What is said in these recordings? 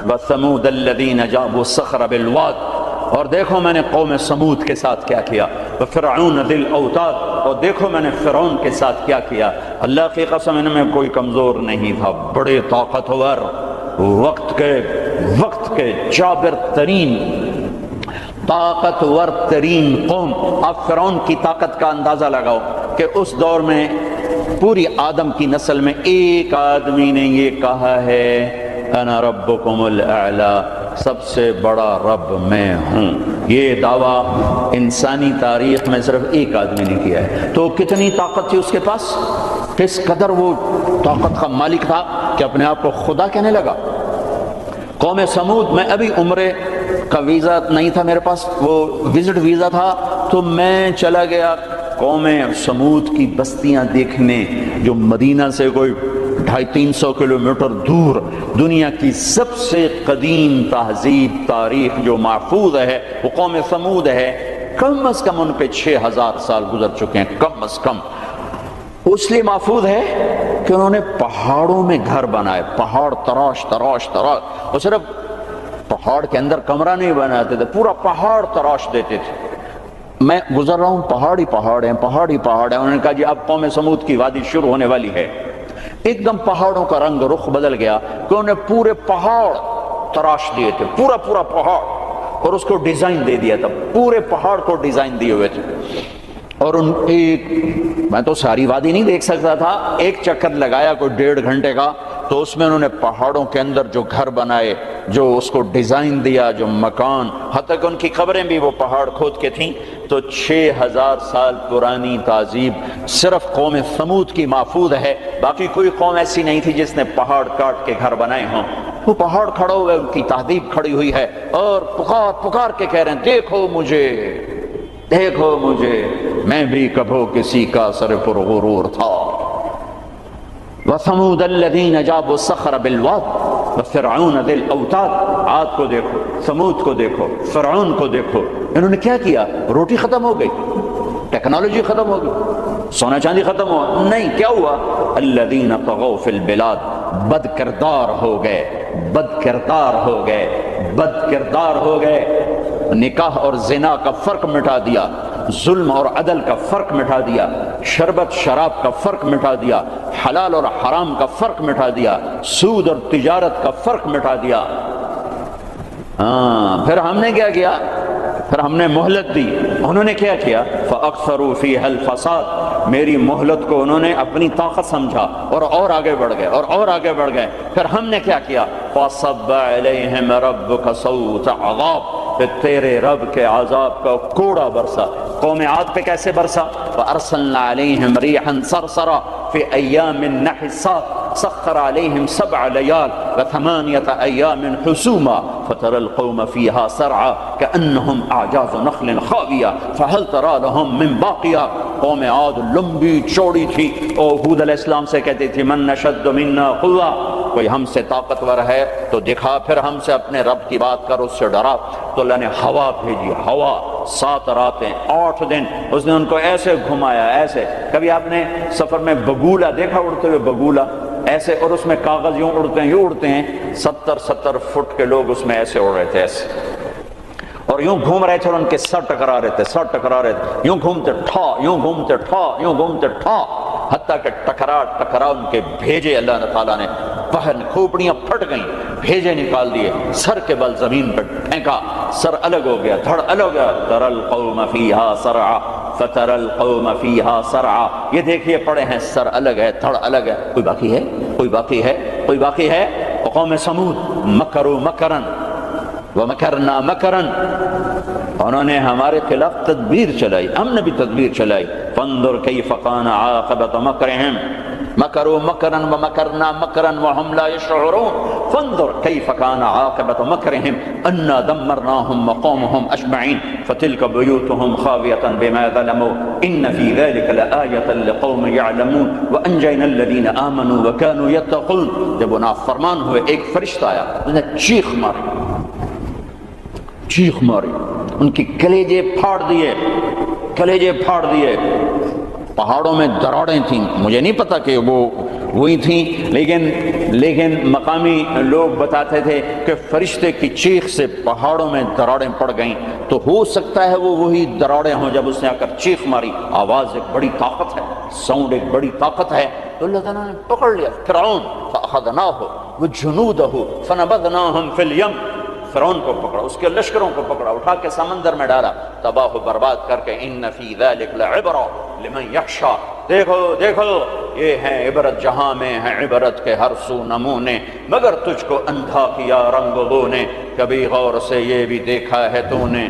وَثَمُودَ الَّذِينَ جَابُوا الصَّخْرَ بِالْوَادِ، اور دیکھو میں نے قوم سمود کے ساتھ کیا کیا، وَفِرْعَوْنَ ذِي الْأَوْتَادِ، اور دیکھو میں نے فرعون کے ساتھ کیا کیا۔ اللہ کی قسم ان میں کوئی کمزور نہیں تھا، بڑے طاقتور، وقت کے جابر ترین، طاقتور ترین قوم۔ آپ فرعون کی طاقت کا اندازہ لگاؤ کہ اس دور میں پوری آدم کی نسل میں ایک آدمی نے یہ کہا ہے انا ربکم الاعلی، سب سے بڑا رب میں ہوں۔ یہ دعویٰ انسانی تاریخ میں صرف ایک آدمی نے کیا ہے۔ تو کتنی طاقت تھی اس کے پاس، کس قدر وہ طاقت کا مالک تھا کہ اپنے آپ کو خدا کہنے لگا۔ قوم سمود میں ابھی عمرے کا ویزا نہیں تھا میرے پاس، وہ وزٹ ویزا تھا، تو میں چلا گیا قوم سمود کی بستیاں دیکھنے، جو مدینہ سے کوئی 250-300 کلومیٹر دور دنیا کی سب سے قدیم تہذیب تاریخ جو محفوظ ہے وہ قوم سمود ہے۔ کم از کم ان پہ 6000 سال گزر چکے ہیں، کم از کم۔ اس لیے محفوظ ہے کہ انہوں نے پہاڑوں میں گھر بنائے، پہاڑ تراش تراش تراش، اور صرف پہاڑ کے اندر کمرہ نہیں بناتے تھے، پورا پہاڑ تراش دیتے تھے۔ میں گزر رہا ہوں، پہاڑ ہی پہاڑ ہیں، پہاڑ ہی پہاڑ ہیں۔ انہوں نے کہا جی اب قوم سمود کی وادی شروع ہونے والی ہے۔ ایک دم پہاڑوں کا رنگ رخ بدل گیا کہ انہوں نے پورے پہاڑ تراش دیے تھے، پورا پہاڑ، اور اس کو ڈیزائن دے دیا تھا، پورے پہاڑ کو ڈیزائن دیے ہوئے تھے۔ اور میں تو ساری وادی نہیں دیکھ سکتا تھا، ایک چکر لگایا کوئی 1.5 گھنٹے کا، تو اس میں انہوں نے پہاڑوں کے اندر جو گھر بنائے، جو اس کو ڈیزائن دیا، جو مکان، حتیٰ کہ ان کی قبریں بھی وہ پہاڑ کھود کے تھیں۔ تو 6000 سال پرانی تہذیب صرف قوم سمود کی محفوظ ہے، باقی کوئی قوم ایسی نہیں تھی جس نے پہاڑ کاٹ کے گھر بنائے ہوں۔ وہ پہاڑ کھڑا ہوئے، ان کی تہذیب کھڑی ہوئی ہے، اور پکار کے کہہ رہے ہیں دیکھو مجھے، دیکھو مجھے، میں بھی کبھو کسی کا سر پر غرور تھا۔ وَثَمُودَ الَّذِينَ جَابُوا الصَّخْرَ بِالْوَادِ وَفِرْعَوْنَ ذِي الْأَوْتَادِ۔ عاد کو دیکھو، سمود کو دیکھو، فرعون کو دیکھو، انہوں نے کیا کیا؟ روٹی ختم ہو گئی، ٹیکنالوجی ختم ہو گئی، سونا چاندی ختم ہوا، نہیں، کیا ہوا؟ الَّذِينَ طَغَوْا فِي الْبِلَادِ، بد کردار ہو گئے، بد کردار ہو گئے، بد کردار ہو گئے۔ نکاح اور زنا کا فرق مٹا دیا، ظلم اور عدل کا فرق مٹا دیا، شربت شراب کا فرق مٹا دیا، حلال اور حرام کا فرق مٹا دیا، سود اور تجارت کا فرق مٹا دیا۔ پھر ہم نے کیا کیا؟ پھر ہم نے مہلت دی۔ انہوں نے کیا کیا؟ فَأَكْثَرُوا فِيهَا الْفَسَادَ، میری مہلت کو انہوں نے اپنی طاقت سمجھا اور آگے بڑھ گئے، اور آگے بڑھ گئے۔ پھر ہم نے کیا کیا؟ فَصَبَّ عَلَيْهِمْ رَبُّكَ صَوْتَ عَذَابٍ، کہ تیرے رب کے عذاب کا کوڑا برسا۔ قوم عاد پہ کیسے برسا؟ وَأَرْسَلْنَا عَلَيْهِمْ رِيحًا صَرْصَرًا فِي أَيَّامٍ نَحِسَاتٍ سَخَّرَ عَلَيْهِمْ 7 لَيَالٍ و8 أَيَّامٍ حُسُومًا فَتَرَى الْقَوْمَ فِيهَا سَرْعًا كَأَنَّهُمْ أَعْجَازُ نَخْلٍ خَاوِيَةٍ فَهَلْ تَرَى لَهُم مِّن بَاقِيَةٍ۔ قوم عاد لمبی چوڑی تھی، اور ہود علیہ السلام سے کہتی تھی من نشد منا قوة، کوئی ہم سے طاقتور ہے تو دکھا، پھر ہم سے اپنے رب کی بات کر، اس سے ڈرا۔ تو اللہ نے ہوا بھیجی، ہوا 7 راتیں 8 دن اس نے ان کو ایسے گھمایا، ایسے۔ کبھی آپ نے سفر میں بگولا دیکھا، اڑتے ہوئے بگولا ایسے، اور اس میں کاغذ یوں اڑتے ہیں، یوں اڑتے ہیں، 70 فٹ کے لوگ اس میں ایسے اڑ رہے تھے، ایسے، اور یوں گھوم رہے تھے، اور ان کے سر ٹکرا رہے تھے، یوں گھومتے ٹھا، یوں گھومتے ٹھا، یوں گھومتے ٹھا، حتیٰ کہ ٹکرا ان کے بھیجے اللہ تعالیٰ نے باہر، کھوپڑیاں پھٹ گئیں، بھیجے نکال دیے، سر کے بل زمین پر پھینکا، سر الگ ہو گیا، دھڑ الگ ہو گیا۔ تَرَى الْقَوْمَ فِيهَا سَرْعًا فَتَرَى الْقَوْمَ فِيهَا سَرْعًا، یہ دیکھیے پڑے ہیں، سر الگ ہے، دھڑ الگ ہے، کوئی باقی ہے؟ کوئی باقی ہے؟ کوئی باقی ہے؟ قوم سمود مکروا مکرا ومکرنا مکرا، انہوں نے ہمارے خلاف تدبیر چلائی، ہم نے بھی تدبیر چلائی۔ فانظر کیف کان عاقبۃ مکرہم، مکروا مکرا ومکرنا مکرا وهم لا يشعرون، فانظر کیف کان عاقبۃ مکرہم انا دمرناهم وقومهم اجمعین فتلک بیوتهم خاویۃ بما ظلموا ان فی ذلک لآیۃ لقوم یعلمون وانجینا الذین آمنوا وکانوا یتقون۔ جب وہ نافرمان ہوئے، ایک فرشتہ آیا، اس نے چیخ ماری، ان کی کلیجے پھاڑ دیے، پہاڑوں میں دراڑیں تھیں، مجھے نہیں پتا کہ وہ ہوئی تھیں، لیکن مقامی لوگ بتاتے تھے کہ فرشتے کی چیخ سے پہاڑوں میں دراڑیں پڑ گئیں، تو ہو سکتا ہے وہ وہی دراڑیں ہوں جب اس نے آ کر چیخ ماری۔ آواز ایک بڑی طاقت ہے، ساؤنڈ ایک بڑی طاقت ہے، تو اللہ تعالیٰ نے پکڑ لیا فرعون، فَأَخَذْنَاهُ وَجُنُودَهُ فَنَبَذْنَاهُمْ فِي الْيَمِّ، فرعون کو پکڑا، اس کے لشکروں کو پکڑا، اٹھا کے سمندر میں ڈالا، تباہ و برباد کر کے۔ ان فی ذلک لعبرۃ لمن یخشی، دیکھو دیکھو یہ ہے عبرت، جہاں میں ہے عبرت کے ہر سو نمونے، مگر تجھ کو اندھا کیا رنگ بو نے، کبھی غور سے یہ بھی دیکھا ہے تو نے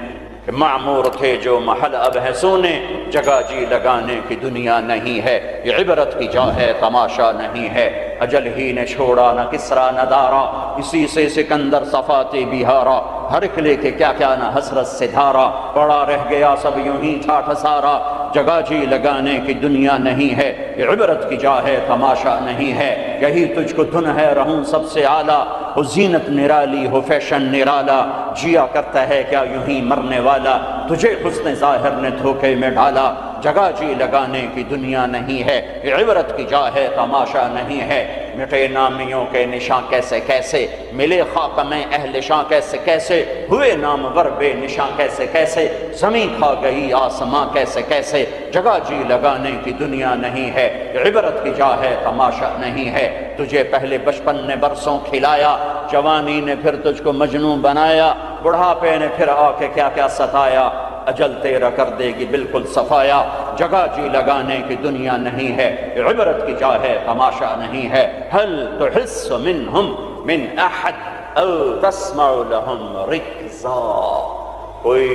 کہ معمور تھے جو محل اب ہے سونے، جگہ جی لگانے کی دنیا نہیں ہے، یہ عبرت کی جا ہے تماشا نہیں ہے، اجل ہی نے چھوڑا نہ کسرا نہ دارا، اسی سے سکندر صفاتے بہارا، ہر ایک لے کے کیا کیا نہ حسرت سے دھارا، پڑا رہ گیا سب یوں ہی ٹھاٹھ سارا، جگہ جی لگانے کی دنیا نہیں ہے، یہ عبرت کی جا ہے تماشا نہیں ہے، یہی تجھ کو دھن ہے رہوں سب سے اعلیٰ، ہو زینت نرالی ہو فیشن نرالا، جیا کرتا ہے کیا یوں ہی مرنے والا، تجھے حسن ظاہر نے دھوکے میں ڈالا، جگہ جی لگانے کی دنیا نہیں ہے، یہ عبرت کی جا ہے تماشا نہیں ہے، مٹے نامیوں کے نشاں کیسے کیسے، ملے خاک میں اہل شاں کیسے کیسے، ہوئے نامور بے نشاں کیسے کیسے، زمین کھا گئی آسماں کیسے کیسے، جگہ جی لگانے کی دنیا نہیں ہے، یہ عبرت کی جا ہے تماشا نہیں ہے، تجھے پہلے بچپن نے برسوں کھلایا، جوانی نے پھر تجھ کو مجنون بنایا، بڑھاپے نے پھر آ کے کیا کیا ستایا، اجل تیرا کر دے گی بالکل صفایا، جگہ جی لگانے کی دنیا نہیں ہے، عبرت کی جا ہے تماشا نہیں ہے، هل تحس منہم من احد او تسمع لهم رکزا، کوئی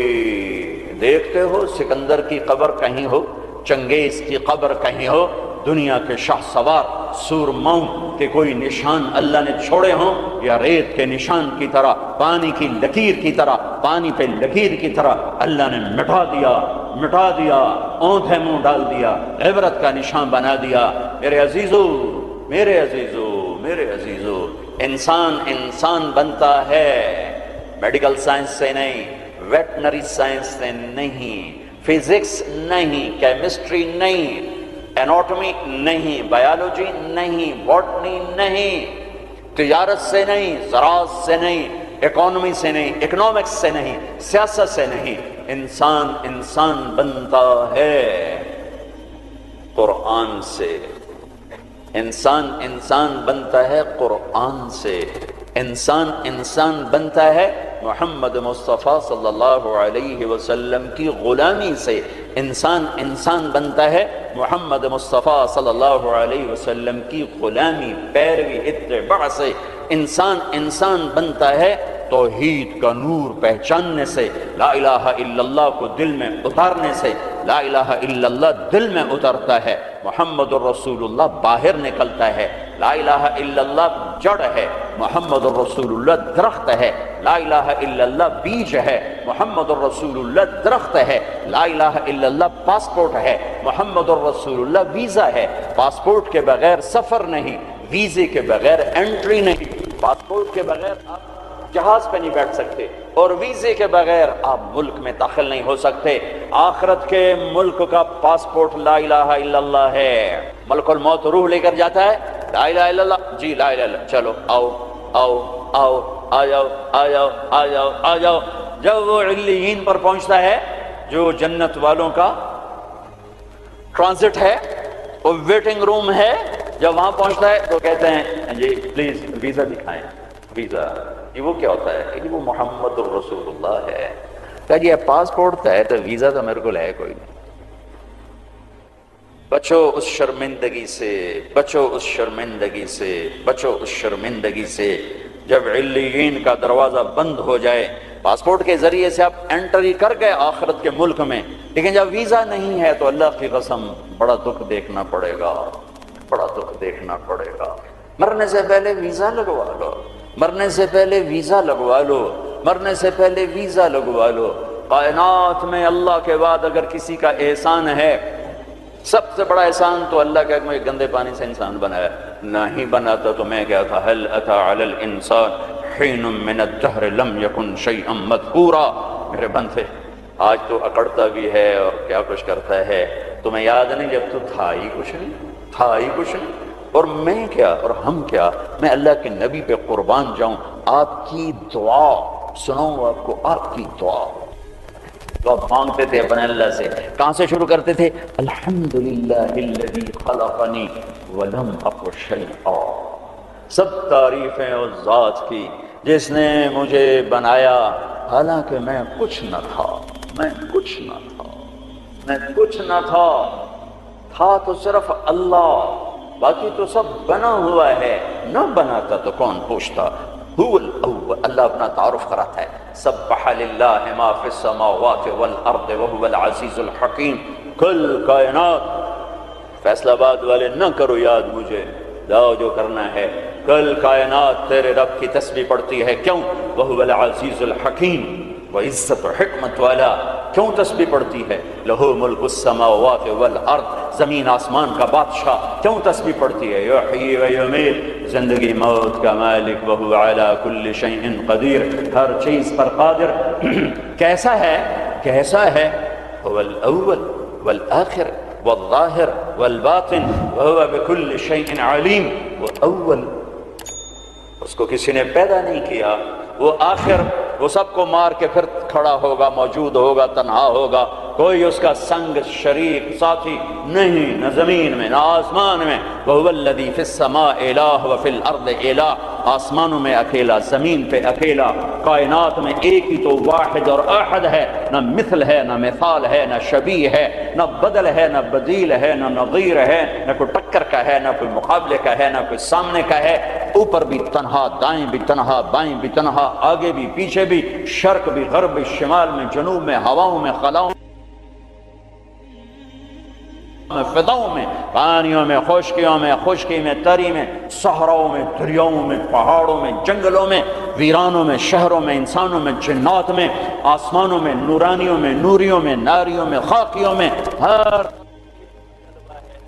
دیکھتے ہو سکندر کی قبر کہیں ہو، چنگیز کی قبر کہیں ہو، دنیا کے شاہ سوار سورماؤں کے کوئی نشان اللہ نے چھوڑے ہوں، یا ریت کے نشان کی طرح، پانی کی لکیر کی طرح، پانی پہ لکیر کی طرح اللہ نے مٹا دیا، اونھے منہ ڈال دیا، عبرت کا نشان بنا دیا۔ میرے عزیزو، میرے عزیزو، میرے عزیزو، انسان بنتا ہے میڈیکل سائنس سے نہیں، ویٹنری سائنس سے نہیں، فزکس نہیں، کیمسٹری نہیں، ایناٹمی نہیں، بایولوجی نہیں، باٹنی نہیں، تجارت سے نہیں، زراعت سے نہیں، اکانومی سے نہیں، اکنامکس سے نہیں، سیاست سے نہیں، انسان بنتا ہے قرآن سے، انسان بنتا ہے قرآن سے، انسان بنتا ہے محمد مصطفیٰ صلی اللہ علیہ وسلم کی غلامی سے، انسان بنتا ہے محمد مصطفیٰ صلی اللہ علیہ وسلم کی غلامی، پیروی، اتباع سے، انسان بنتا ہے توحید کا نور پہچاننے سے، لا الہ الا اللہ کو دل میں اتارنے سے، لا الہ الا اللہ دل میں اترتا ہے، محمد الرسول اللہ باہر نکلتا ہے، لا الہ الا اللہ جڑ ہے، محمد الرسول اللہ درخت ہے، لا الہ الا اللہ بیج ہے، محمد الرسول اللہ درخت ہے، لا الہ الا اللہ پاسپورٹ ہے، محمد الرسول اللہ ویزا ہے، پاسپورٹ کے بغیر سفر نہیں، ویزے کے بغیر انٹری نہیں، پاسپورٹ کے بغیر آپ جہاز پہ نہیں بیٹھ سکتے، اور ویزے کے بغیر آپ ملک میں داخل نہیں ہو سکتے۔ آخرت کے ملک کا پاسپورٹ لا الہ الا اللہ ہے، ملک الموت روح لے کر جاتا ہے، لا الہ الا اللہ، جی لا الہ الا اللہ، چلو آؤ آؤ آؤ، آ جاؤ آ جاؤ آ جاؤ آ جاؤ، جب وہ علیین پر پہنچتا ہے جو جنت والوں کا ٹرانزٹ ہے، وہ ویٹنگ روم ہے، جب وہاں پہنچتا ہے تو کہتے ہیں جی پلیز ویزا دکھائیں، ویزا، یہ وہ کیا ہوتا ہے کہ وہ محمد الرسول اللہ ہے، کہا جی پاسپورٹ ہے تو ویزا تو میرے کو ہے کوئی نہیں۔ بچو اس شرمندگی سے، بچو اس شرمندگی سے، بچو اس شرمندگی سے، جب علیین کا دروازہ بند ہو جائے، پاسپورٹ کے ذریعے سے آپ انٹری کر گئے آخرت کے ملک میں، لیکن جب ویزا نہیں ہے تو اللہ کی قسم بڑا دکھ دیکھنا پڑے گا، بڑا دکھ دیکھنا پڑے گا۔ مرنے سے پہلے ویزا لگوا لو، مرنے سے پہلے ویزا لگوا لو، مرنے سے پہلے ویزا لگوا لو۔ کائنات میں اللہ کے بعد اگر کسی کا احسان ہے، سب سے بڑا احسان تو اللہ کا مجھے گندے پانی سے انسان بنایا، نہیں بناتا تو میں کیا تھا، هل اتى على الانسان حين من الدهر لم يكن شيئا مذكورا، میرے بندے آج تو اکڑتا بھی ہے اور کیا کچھ کرتا ہے، تمہیں یاد نہیں جب تو تھا ہی کچھ نہیں، تھا ہی کچھ نہیں، اور میں کیا اور ہم کیا، میں اللہ کے نبی پہ قربان جاؤں۔ آپ کی دعا سناؤں آپ کو، آپ کی دعا تو آپ مانگتے تھے اپنے اللہ سے، کہاں سے شروع کرتے تھے؟ الحمدللہ الذی خلقنی ولم اک شیئا، سب تعریفیں اس ذات کی جس نے مجھے بنایا حالانکہ میں کچھ نہ تھا، میں کچھ نہ تھا، میں کچھ نہ تھا، تھا تو صرف اللہ، باقی تو سب بنا ہوا ہے، نہ بناتا تو کون پوچھتا۔ هو الاول، اللہ اپنا تعارف کراتا ہے، سبح للہ ما فی السماوات والارض وهو العزیز الحکیم، کل کائنات، فیصلہ آباد والے نہ کرو یاد مجھے، جاؤ جو کرنا ہے، کل کائنات تیرے رب کی تسبیح پڑھتی ہے، کیوں؟ وهو العزیز الحکیم، وہ عزت و حکمت والا، کیوں تسبیح پڑھتی ہے؟ لہو ملک السماوات والارض، زمین آسمان کا بادشاہ، کیوں تسبیح پڑھتی ہے؟ یحیی و یمیت، زندگی موت کا مالک، وہو علی کل شیء قدیر، ہر چیز پر قادر۔ کیسا ہے؟ کیسا ہے؟ هو الاول والآخر والظاہر والباطن وهو بكل شیء علیم۔ وہ اول، اس کو کسی نے پیدا نہیں کیا، وہ آخر، وہ سب کو مار کے پھر کھڑا ہوگا، موجود ہوگا، تنہا ہوگا، کوئی اس کا سنگ شریک ساتھی نہیں، نہ زمین میں نہ آسمان میں۔ وَهُوَ الَّذِي فِي السَّمَاءِ إِلَٰهُ وَفِي الْأَرْضِ إِلَٰهُ، آسمانوں میں اکیلا، زمین پہ اکیلا، کائنات میں ایک ہی تو واحد اور احد ہے، نہ مثل ہے، نہ مثال ہے، نہ شبیہ ہے، نہ بدل ہے، نہ بدیل ہے، نہ نظیر ہے، نہ کوئی ٹکر کا ہے، نہ کوئی مقابلے کا ہے، نہ کوئی سامنے کا ہے، اوپر بھی تنہا، دائیں بھی تنہا، بائیں بھی تنہا، آگے بھی پیچھے بھی، شرق بھی غرب بھی، شمال میں جنوب میں، ہواؤں میں خلاؤں میں، فضاؤں میں، پانیوں میں، خشکیوں میں، خشکی میں، تری میں، صحراؤں میں، دریاؤں میں، پہاڑوں میں، جنگلوں میں، ویرانوں میں، شہروں میں، انسانوں میں، جنات میں، آسمانوں میں، نورانیوں میں، نوریوں میں، ناریوں میں، خاکیوں میں، ہر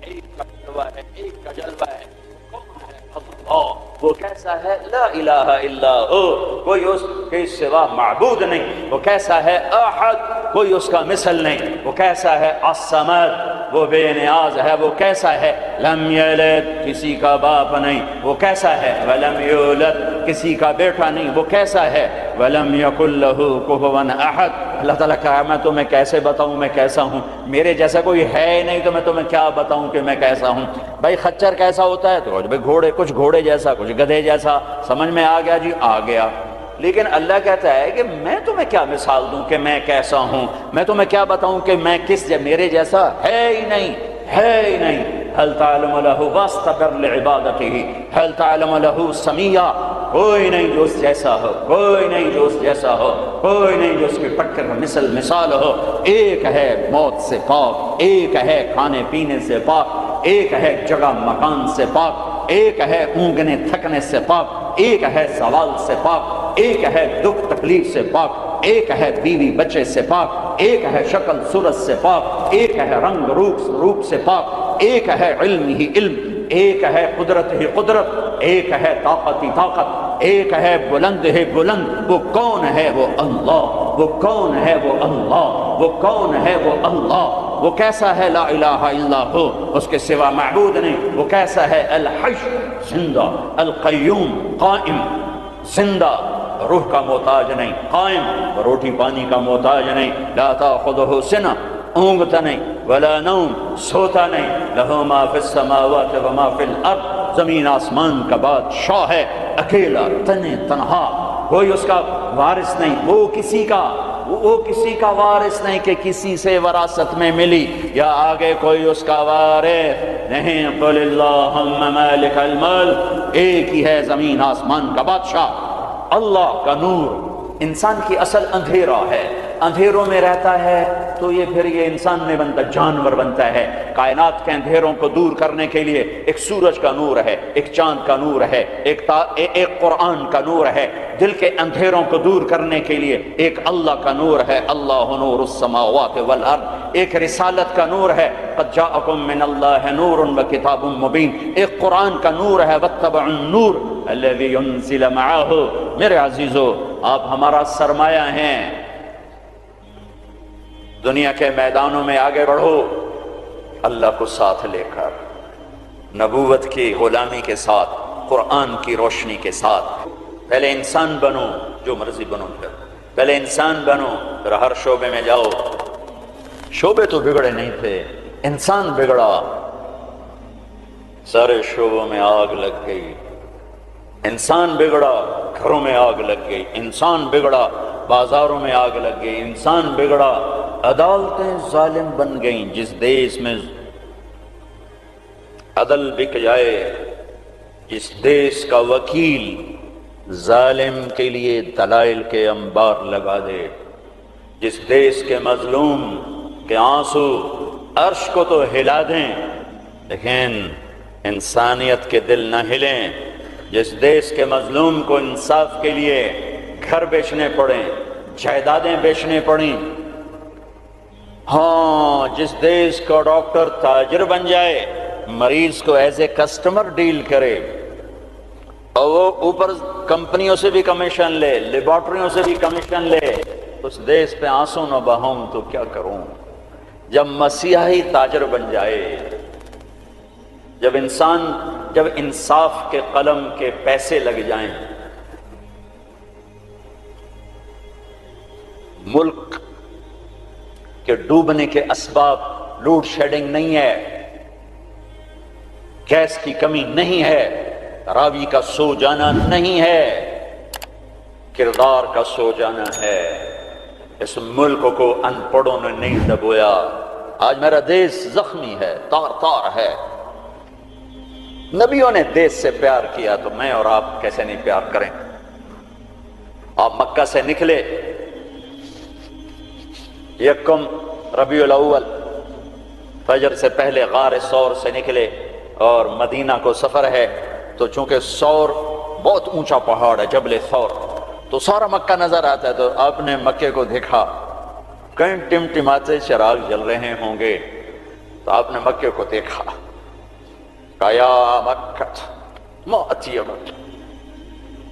ایک کا جلوہ ہے، ایک کا جلوہ ہے، کون ہے؟ اللہ۔ وہ کیسا ہے؟ لا الہ الا ہو، کوئی اس کے سوا معبود نہیں۔ وہ کیسا ہے؟ احد، کوئی اس کا مثل نہیں۔ وہ کیسا ہے؟ الصمد، وہ بے نیاز ہے۔ وہ کیسا ہے؟ لم یلد، کسی کا باپ نہیں۔ وہ کیسا ہے؟ ولم یولد، کسی کا بیٹا نہیں۔ وہ کیسا ہے؟ ولم یکن لہ کفوا احد۔ اللہ تعالیٰ کہا میں تمہیں کیسے بتاؤں میں کیسا ہوں، میرے جیسا کوئی ہے ہی نہیں تو میں تمہیں کیا بتاؤں کہ میں کیسا ہوں۔ بھائی خچر کیسا ہوتا ہے؟ تو گھوڑے، کچھ گھوڑے جیسا، کچھ گدھے جیسا، سمجھ میں آ گیا جی، آ گیا۔ لیکن اللہ کہتا ہے کہ میں تمہیں کیا مثال دوں کہ میں کیسا ہوں، میں تمہیں کیا بتاؤں کہ میں کس میرے جیسا ہے ہی نہیں، ہے ہی نہیں۔ هل تعلم له واستبر لعبادته، هل تعلم له سميا، کوئی نہیں جو اس جیسا ہو، کوئی نہیں جو اس جیسا ہو، کوئی نہیں جو اس کی ٹکر مثال ہو۔ ایک ہے موت سے پاک، ایک ہے کھانے پینے سے پاک، ایک ہے جگہ مکان سے پاک، ایک ہے اونگنے تھکنے سے پاک، ایک ہے زوال سے پاک، ایک ہے دکھ تکلیف سے پاک، ایک ہے بیوی بچے سے پاک، ایک ہے شکل صورت سے پاک، ایک ہے رنگ روپ سے پاک، ایک ہے علم ہی علم، ایک ہے قدرت ہی قدرت، ایک ہے طاقت ہی طاقت، ایک ہے بلند ہی بلند۔ وہ کون ہے؟ وہ اللہ۔ وہ کون ہے؟ وہ اللہ۔ وہ کون ہے؟ وہ اللہ۔ وہ کیسا ہے؟ لا الہ الا ہو، اس کے سوا معبود نہیں۔ وہ کیسا ہے؟ الحی، زندہ، القیوم، قائم، زندہ، روح کا محتاج نہیں، قائم، روٹی پانی کا محتاج نہیں، لا تاخذہ سنہ، اونگتا نہیں، ولا نوم، سوتا نہیں، لہ ما فی السماوات وما فی الارض، زمین آسمان کا بادشاہ ہے، اکیلا، تنہا، کوئی اس کا وارث نہیں، وہ کسی کا وارث نہیں کہ کسی سے وراثت میں ملی یا آگے کوئی اس کا وارث نہیں۔ قل اللہم مالک الملک، ایک ہی ہے زمین آسمان کا بادشاہ، اللہ کا نور۔ انسان کی اصل اندھیرا ہے، اندھیروں میں رہتا ہے تو یہ پھر یہ انسان میں بنتا، جانور بنتا ہے۔ کائنات کے اندھیروں کو دور کرنے کے لیے ایک سورج کا نور ہے، ایک چاند کا نور ہے، ایک قرآن کا نور ہے۔ دل کے اندھیروں کو دور کرنے کے لیے ایک اللہ کا نور ہے، اللہ نور السماوات والارض۔ ایک رسالت کا نور ہے، قد جاءکم من اللہ نور وکتاب مبین۔ ایک قرآن کا نور ہے، واتبعوا النور الذی انزل معہ۔ میرے عزیزو، آپ ہمارا سرمایہ ہیں، دنیا کے میدانوں میں آگے بڑھو اللہ کو ساتھ لے کر، نبوت کی غلامی کے ساتھ، قرآن کی روشنی کے ساتھ۔ پہلے انسان بنو، جو مرضی بنو، پہلے انسان بنو، پھر ہر شعبے میں جاؤ۔ شعبے تو بگڑے نہیں تھے، انسان بگڑا، سارے شعبوں میں آگ لگ گئی۔ انسان بگڑا، گھروں میں آگ لگ گئی۔ انسان بگڑا، بازاروں میں آگ لگ گئی۔ انسان بگڑا، عدالتیں ظالم بن گئیں۔ جس دیش میں عدل بک جائے، جس دیش کا وکیل ظالم کے لیے دلائل کے انبار لگا دے، جس دیش کے مظلوم کے آنسو عرش کو تو ہلا دیں لیکن انسانیت کے دل نہ ہلیں، جس دیش کے مظلوم کو انصاف کے لیے گھر بیچنے پڑیں، جائیدادیں بیچنے پڑیں، ہاں جس دیش کا ڈاکٹر تاجر بن جائے، مریض کو ایز اے کسٹمر ڈیل کرے اور وہ اوپر کمپنیوں سے بھی کمیشن لے، لیبارٹریوں سے بھی کمیشن لے، اس دیش پہ آنسو نہ بہاؤں تو کیا کروں؟ جب مسیحی تاجر بن جائے، جب انصاف کے قلم کے پیسے لگ جائیں، ملک کے ڈوبنے کے اسباب لوڈ شیڈنگ نہیں ہے، گیس کی کمی نہیں ہے، راوی کا سو جانا نہیں ہے، کردار کا سو جانا ہے۔ اس ملک کو ان پڑھوں نے نہیں دبویا۔ آج میرا دیش زخمی ہے، تار تار ہے۔ نبیوں نے دیش سے پیار کیا تو میں اور آپ کیسے نہیں پیار کریں؟ آپ مکہ سے نکلے، یکم ربیع الاول فجر سے پہلے غار ثور سے نکلے اور مدینہ کو سفر ہے، تو چونکہ ثور بہت اونچا پہاڑ ہے، جبل ثور، تو سارا مکہ نظر آتا ہے۔ تو آپ نے مکے کو دیکھا، کہیں ٹمٹماتے چراغ جل رہے ہوں گے، تو آپ نے مکے کو دیکھا، کہا یا مکہ ما اطیبک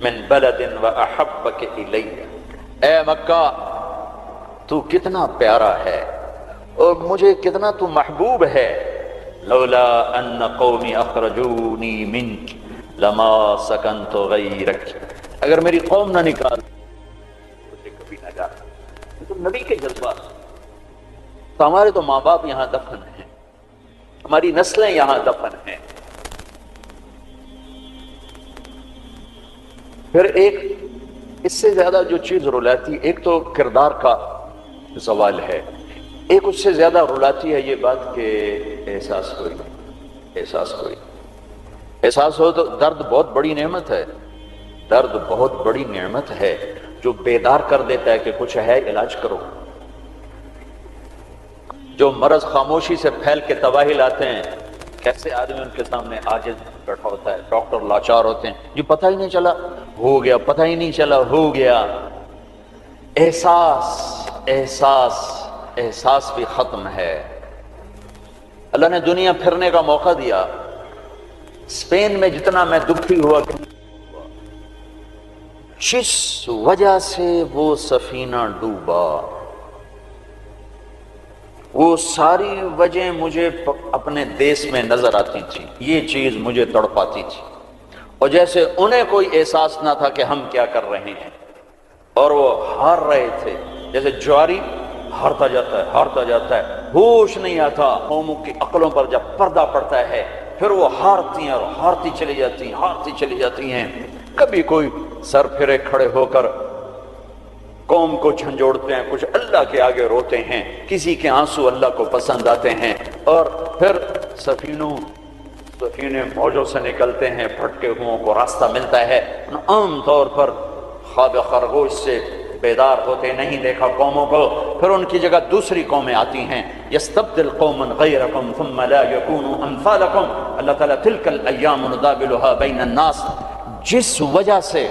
من بلد واحبک الی، اے مکہ تو کتنا پیارا ہے اور مجھے کتنا تو محبوب ہے، لولا ان قومی اخرجونی منک لما سکنت غیرک، اگر میری قوم نہ نکال مجھے کبھی نہ جاتا۔ تو نبی کے جذبات، تو ہمارے تو ماں باپ یہاں دفن ہیں، ہماری نسلیں یہاں دفن ہیں۔ پھر ایک اس سے زیادہ جو چیز رلاتی، ایک تو کردار کا زوال ہے، ایک اس سے زیادہ رلاتی ہے یہ بات کہ احساس کوئی نہیں، احساس کوئی نہیں۔ احساس ہو تو درد بہت بڑی نعمت ہے، درد بہت بڑی نعمت ہے جو بیدار کر دیتا ہے کہ کچھ ہے، علاج کرو۔ جو مرض خاموشی سے پھیل کے تباہی لاتے ہیں، کیسے آدمی ان کے سامنے عاجز بیٹھا ہوتا ہے، ڈاکٹر لاچار ہوتے ہیں، جی پتہ ہی نہیں چلا ہو گیا، پتہ ہی نہیں چلا ہو گیا۔ احساس احساس احساس بھی ختم ہے۔ اللہ نے دنیا پھرنے کا موقع دیا، اسپین میں جتنا میں دکھی ہوا، جس وجہ سے وہ سفینہ ڈوبا، وہ ساری وجہ مجھے اپنے دیس میں نظر آتی تھی، یہ چیز مجھے تڑپاتی تھی، اور جیسے انہیں کوئی احساس نہ تھا کہ ہم کیا کر رہے ہیں، اور وہ ہار رہے تھے، جیسے جواری ہارتا جاتا ہے، ہارتا جاتا ہے، ہوش نہیں آتا۔ قوموں کی عقلوں پر جب پردہ پڑتا ہے پھر وہ ہارتی ہیں اور ہارتی چلی جاتی ہیں، ہارتی چلی جاتی ہیں۔ کبھی کوئی سر پھرے کھڑے ہو کر قوم کو جھنجھوڑتے ہیں، کچھ اللہ کے آگے روتے ہیں، کسی کے آنسو اللہ کو پسند آتے ہیں، اور پھر سفینے موجوں سے نکلتے ہیں، پھٹکے ہوں کو راستہ ملتا ہے۔ عام طور پر خواب خرگوش سے بیدار ہوتے نہیں دیکھا قوموں کو، پھر ان کی جگہ دوسری قومیں آتی ہیں، یستبدل قوما غیرکم ثم لا یکونوا امثالکم، اللہ تعالیٰ تلک الایام نداولها بین الناس، جس وجہ سے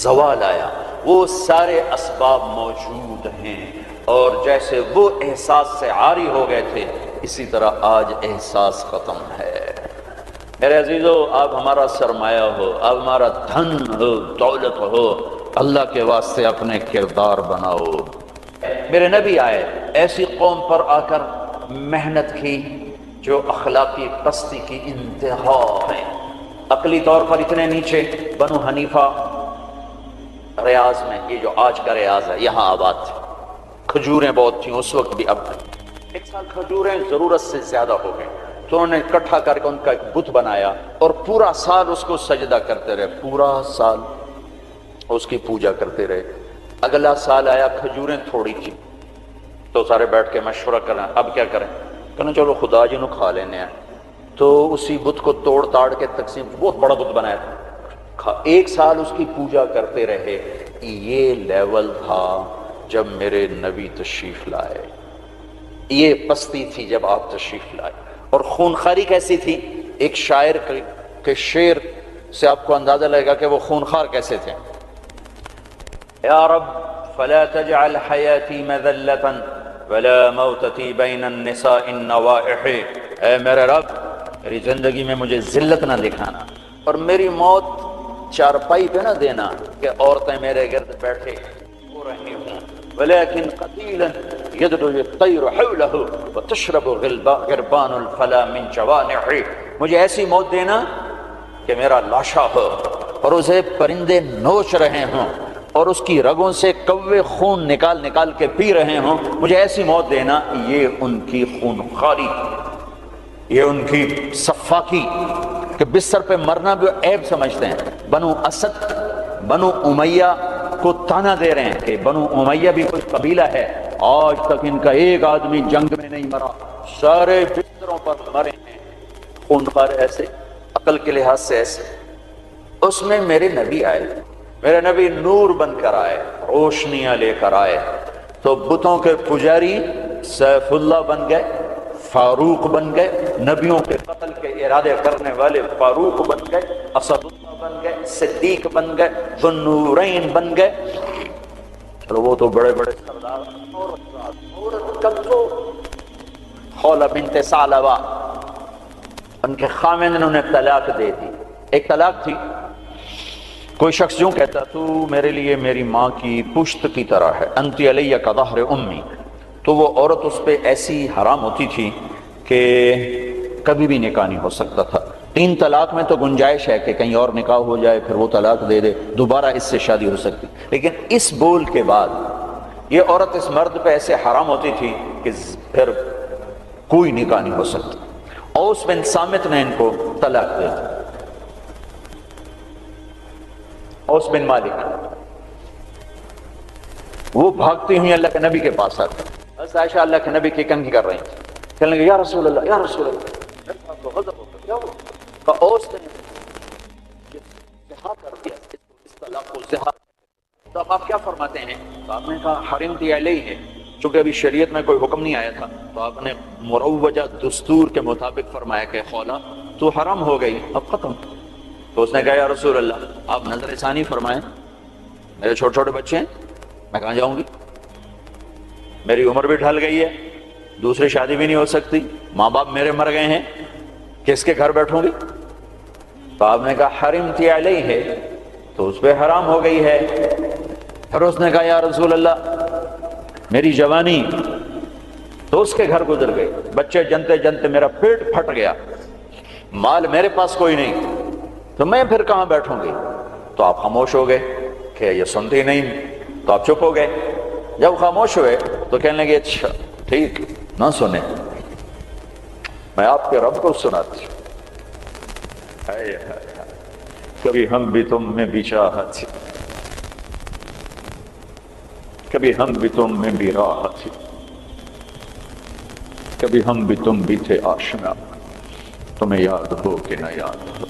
زوال آیا وہ سارے اسباب موجود ہیں، اور جیسے وہ احساس سے عاری ہو گئے تھے اسی طرح آج احساس ختم ہے۔ میرے عزیزو، آپ ہمارا سرمایہ ہو، آپ ہمارا دھن ہو، دولت ہو، اللہ کے واسطے اپنے کردار بناؤ۔ میرے نبی آئے، ایسی قوم پر آ کر محنت کی، جو اخلاقی پستی کی انتہا ہے، عقلی طور پر اتنے نیچے۔ بنو حنیفہ ریاض میں، یہ جو آج کا ریاض ہے، یہاں آباد تھے، کھجوریں بہت تھیں اس وقت بھی، اب ایک سال کھجوریں ضرورت سے زیادہ ہو گئیں تو انہوں نے اکٹھا کر کے ان کا ایک بت بنایا اور پورا سال اس کو سجدہ کرتے رہے، پورا سال اس کی پوجا کرتے رہے۔ اگلا سال آیا، کھجوریں تھوڑی تھی تو سارے بیٹھ کے مشورہ کریں اب کیا کریں، کہنا چلو خدا جی نو کھا لینے ہیں، تو اسی بت کو توڑ تاڑ کے تقسیم، بہت بڑا بت بنایا تھا، ایک سال اس کی پوجا کرتے رہے۔ یہ لیول تھا جب میرے نبی تشریف لائے، یہ پستی تھی جب آپ تشریف لائے۔ اور خونخاری کیسی تھی، ایک شاعر کے شعر سے آپ کو اندازہ لگے گا کہ وہ خونخار کیسے تھے۔ یا رب فلا تجعل حیاتی مذلة ولا موتتی بین النساء النوائح، اے میرے رب میری زندگی میں مجھے ذلت نہ دکھانا اور میری موت چارپائی پہ نہ دینا کہ عورتیں میرے گرد بیٹھے ہو رہی ہوں، ولیکن قتیلا یدعو الطیر حولہ وتشرب غربان الفلا من جوانح، مجھے ایسی موت دینا کہ میرا لاشا ہو اور اسے پرندے نوچ رہے ہوں اور اس کی رگوں سے کوے خون نکال نکال کے پی رہے ہوں، مجھے ایسی موت دینا۔ یہ ان کی خونخواری، یہ ان کی صفاقی کہ بستر پہ مرنا بھی عیب سمجھتے ہیں۔ بنو اسد، بنو امیہ کو تانا دے رہے ہیں کہ بنو امیہ بھی کوئی قبیلہ ہے، آج تک ان کا ایک آدمی جنگ میں نہیں مرا، سارے بستروں پر مرے ہیں۔ خونخوار ایسے، عقل کے لحاظ سے ایسے۔ اس میں میرے نبی آئے، میرے نبی نور بن کر آئے، روشنیاں لے کر آئے، تو بتوں کے پجاری سیف اللہ بن گئے، فاروق بن گئے، نبیوں کے قتل کے ارادے کرنے والے فاروق بن گئے، اسد اللہ بن گئے، صدیق بن گئے، ذو النورین بن گئے۔ چلو وہ تو بڑے بڑے سردار، عورت کب تو خولہ بنت ثعلبہ، ان کے خامن نے انہیں طلاق دے دی۔ ایک طلاق تھی، کوئی شخص یوں کہتا تو میرے لیے میری ماں کی پشت کی طرح ہے، انتی علیہ کا ظہر امی، تو وہ عورت اس پہ ایسی حرام ہوتی تھی کہ کبھی بھی نکاح نہیں ہو سکتا تھا۔ 3 طلاق میں تو گنجائش ہے کہ کہیں اور نکاح ہو جائے، پھر وہ طلاق دے دے، دوبارہ اس سے شادی ہو سکتی، لیکن اس بول کے بعد یہ عورت اس مرد پہ ایسے حرام ہوتی تھی کہ پھر کوئی نکاح نہیں ہو سکتا۔ اوس بن صامت نے ان کو طلاق دے دی، اوس بن مالک، وہ بھاگتی ہوئی اللہ کے نبی کے پاس آتے، بس عائشہ اللہ کے نبی کی کنگھی کر رہی تھی، کہنے لگے یا رسول اللہ یا رسول اللہ، میرے پاس تو غضب ہوتا، کیا ہوا؟ کہا اوس نے زہا کر دیا، اس طلاق کو زہا۔ تو اب آپ کیا فرماتے ہیں؟ تو آپ نے کہا حرمت علیہ ہے، چونکہ ابھی شریعت میں کوئی حکم نہیں آیا تھا، تو آپ نے مروجہ دستور کے مطابق فرمایا کہ خولا تو حرام ہو گئی، اب ختم۔ تو اس نے کہا یا رسول اللہ آپ نظر ثانی فرمائیں، میرے چھوٹے چھوٹے بچے ہیں، میں کہاں جاؤں گی، میری عمر بھی ڈھل گئی ہے، دوسری شادی بھی نہیں ہو سکتی، ماں باپ میرے مر گئے ہیں، کس کے گھر بیٹھوں گی؟ تو آپ نے کہا حرمت علیہ ہے، تو اس پہ حرام ہو گئی ہے۔ پھر اس نے کہا یا رسول اللہ میری جوانی، تو اس کے گھر گزر گئی، بچے جنتے جنتے میرا پیٹ پھٹ گیا، مال میرے پاس کوئی نہیں، تو میں پھر کہاں بیٹھوں گی؟ تو آپ خاموش ہو گئے کہ یہ سنتے ہی نہیں، تو آپ چپ ہو گئے۔ جب خاموش ہوئے تو کہنے لگے اچھا ٹھیک نہ سنیں، میں آپ کے رب کو سناتی ہوں۔ کبھی ہم بھی تم میں بھی چاہت تھی، کبھی ہم بھی تم میں بھی راحت تھی، کبھی ہم بھی تم بھی تھے آشنا، تمہیں یاد ہو کہ نہ یاد ہو،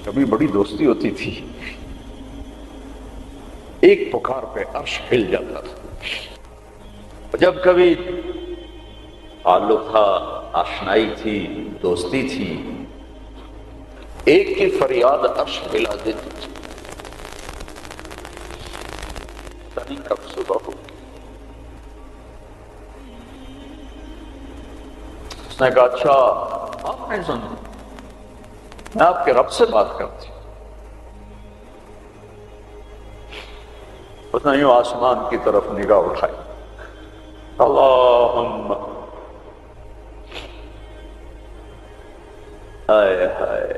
کبھی بڑی دوستی ہوتی تھی، ایک پکار پہ عرش ہل جاتا تھا، جب کبھی تعلق تھا، آشنائی تھی، دوستی تھی، ایک کی فریاد عرش ہلا دیتی تھی۔ تنی کب صبح ہو، اس نے کہا اچھا آپ نہیں سنتے، میں آپ کے رب سے بات کرتی ہوں۔ اس نے یوں آسمان کی طرف نگاہ اٹھائی، اللہم ہائے ہائے،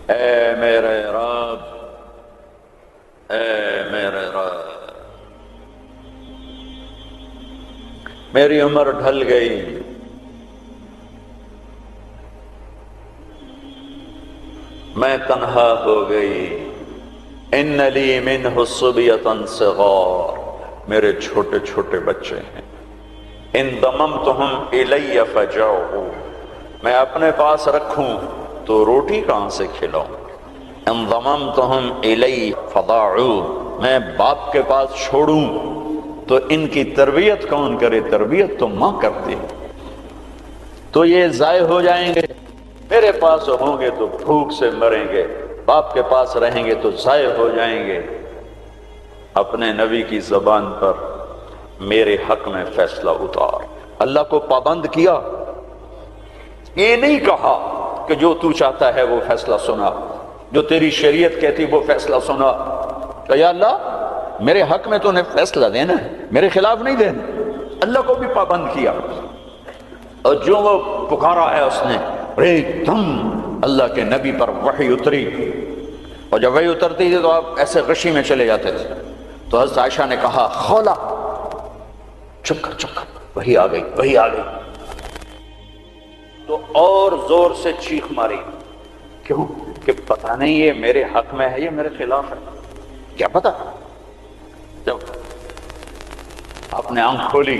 اے میرے رب، اے میرے رب، میری عمر ڈھل گئی، میں تنہا ہو گئی، ان لی منہ صبیۃ صغار، میرے چھوٹے چھوٹے بچے ہیں، ان ضممتہم الی فجعوا، میں اپنے پاس رکھوں تو روٹی کہاں سے کھلاؤں، ان ضممتہم الی فضاعوا، میں باپ کے پاس چھوڑوں تو ان کی تربیت کون کرے، تربیت تو ماں کرتی ہے، تو یہ ضائع ہو جائیں گے، میرے پاس ہوں گے تو بھوک سے مریں گے، باپ کے پاس رہیں گے تو ضائع ہو جائیں گے، اپنے نبی کی زبان پر میرے حق میں فیصلہ اتار۔ اللہ کو پابند کیا، یہ نہیں کہا کہ جو تو چاہتا ہے وہ فیصلہ سنا، جو تیری شریعت کہتی وہ فیصلہ سنا، کہ یا اللہ میرے حق میں تو نے فیصلہ دینا ہے، میرے خلاف نہیں دینا، اللہ کو بھی پابند کیا، اور جو وہ پکارا ہے اس نے ایک دم اللہ کے نبی پر وحی اتری، اور جب وحی اترتی تھی تو آپ ایسے غشی میں چلے جاتے تھے، تو حضرت عائشہ نے کہا خولا چپ کر چپ کر، وحی آ گئی وحی آ گئی، تو اور زور سے چیخ ماری، کیوں کہ پتہ نہیں یہ میرے حق میں ہے یہ میرے خلاف ہے، کیا پتہ۔ جب آپ نے آنکھ کھولی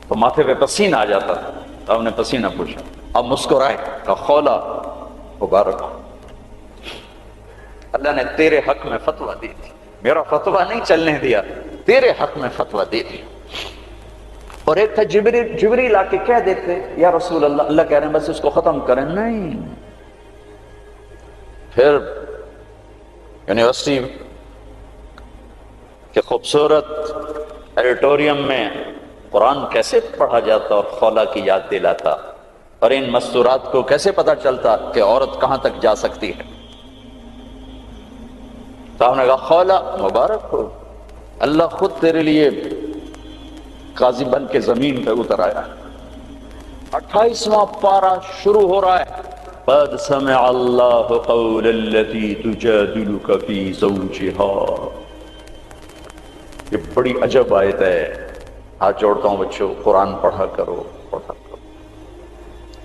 تو ماتھے پہ پسینہ آ جاتا تھا، تو آپ نے پسینہ پوچھا، اب مسکرائے، کہا خولا مبارک ہو، اللہ نے تیرے حق میں فتویٰ دی تھی، میرا فتویٰ نہیں چلنے دیا، تیرے حق میں فتویٰ دی تھی۔ اور ایک تھا جبریل آ کے کہہ دیتے یا رسول اللہ، اللہ کہہ رہے ہیں بس اس کو ختم کریں، نہیں۔ پھر یونیورسٹی کے خوبصورت ایڈیٹوریم میں قرآن کیسے پڑھا جاتا اور خولا کی یاد دلاتا، اور ان مستورات کو کیسے پتا چلتا کہ عورت کہاں تک جا سکتی ہے، تو ہم نے کہا خولا مبارک ہو، اللہ خود تیرے لیے قاضی بن کے زمین پہ اتر آیا۔ 28واں پارہ شروع ہو رہا ہے، قد سمع اللہ قول التی تجادلک فی زوجہا، یہ بڑی عجب آیت ہے، ہاتھ جوڑتا ہوں بچوں قرآن پڑھا کرو پڑھا کرو۔